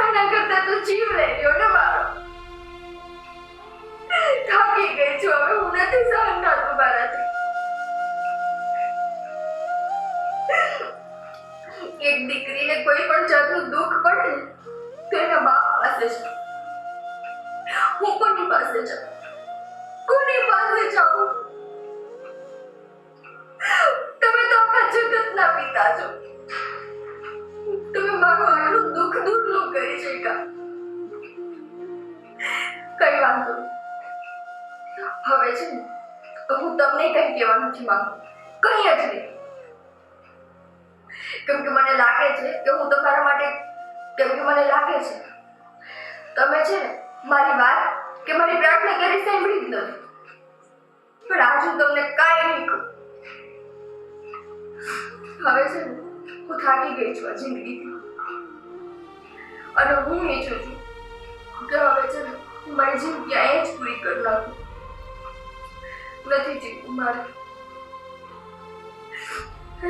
આના કરતા તો જીવ લઈ લ્યો ને મારો. થાકી ગઈ છું હવે. હું નથી સહન થતું મારાથી. એક દીકરીને કોઈ પણ જાતનું દુઃખ પડે ને તો એના બાપ પાસે છે. હું કોની પાસે જાઉં? કોની પાસે જાઉં? તમે તો આખા જગતના પિતા છો. તમે મારું આટલું દુઃખ દૂર ન કરી શક્યા. કઈ વાંધો નહીં. હવે છે ને હું તમને કઈ કહેવા નથી માંગુ. કઈ જ નહીં. કેમ કે મને લાગે છે કે હું તમારા માટે મને લાગે છે તમે છે ને મારી વાત કે મારી પ્રાર્થના કરી સાંભળી જ નથી. પણ આજ હું તમને કાંઈ નહીં કહું. હવે છે ને હું થાકી ગઈ છું આ જિંદગીથી. અને હું ઈચ્છું છું કે હવે છે ને હું મારી જિંદગી અહીંયા જ પૂરી કરી નાખું. નથી જીવવું મારે.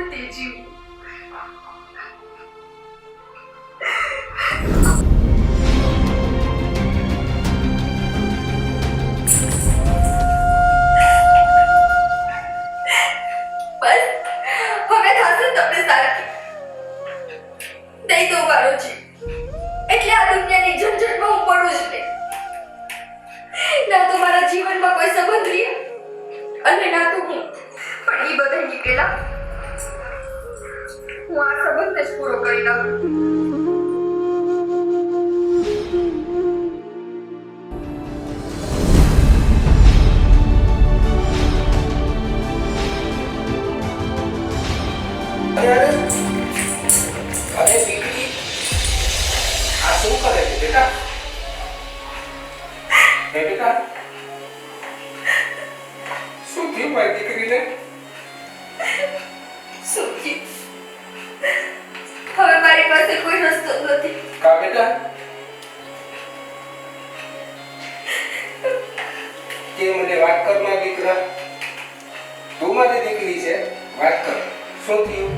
નથી જીવવું. જીવનમાં કોઈ સંબંધ રહ્યા અને ના તો હું. પણ એ બધા નીકળેલા હું આ સંબંધને જ પૂરો કરી નાખું. અરે દીકરી આ શું કરે છે બેટા? હે બેટા શું થયું મારી દીકરીને? શું થયું? હવે મારી પાસે કોઈ રસ્તો નથી. કા બેટા કે મને વાત કર ના દીકરા. તું મારી દીકરી છે, વાત કર. શું થયું?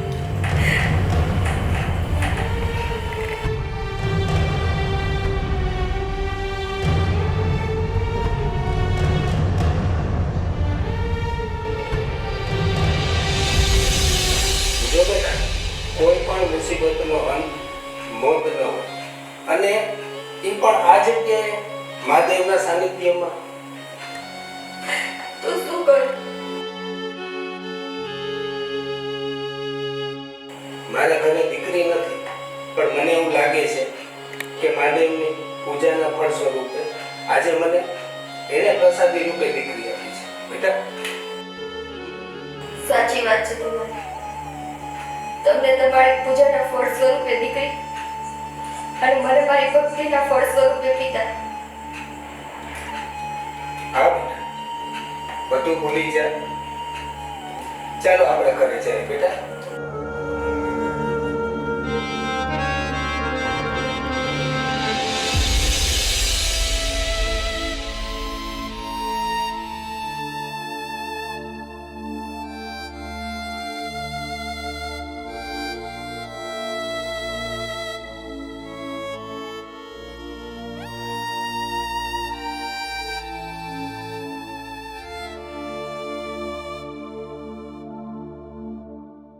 કોઈ પણ મુસીબતનો અંત મોત ન હોય અને એ પણ આ જગ્યાએ મહાદેવના સાનિધ્યમાં. તો શું કરું? મારા ઘરે દીકરી નથી પણ મને એવું લાગે છે કે મહાદેવની પૂજાના ફળ સ્વરૂપે આજે મને એને પ્રસાદી રૂપે દીકરી આપી છે. બેટા સાચી વાત છે તમારી. તમને તમારી પૂજાના ફળ સ્વરૂપે દીકરી અને મને મારી ભક્તિના ફળ સ્વરૂપે પિતા. હા બેટા બધું ભૂલી જા. ચાલો આપણે ઘરે જઈએ બેટા.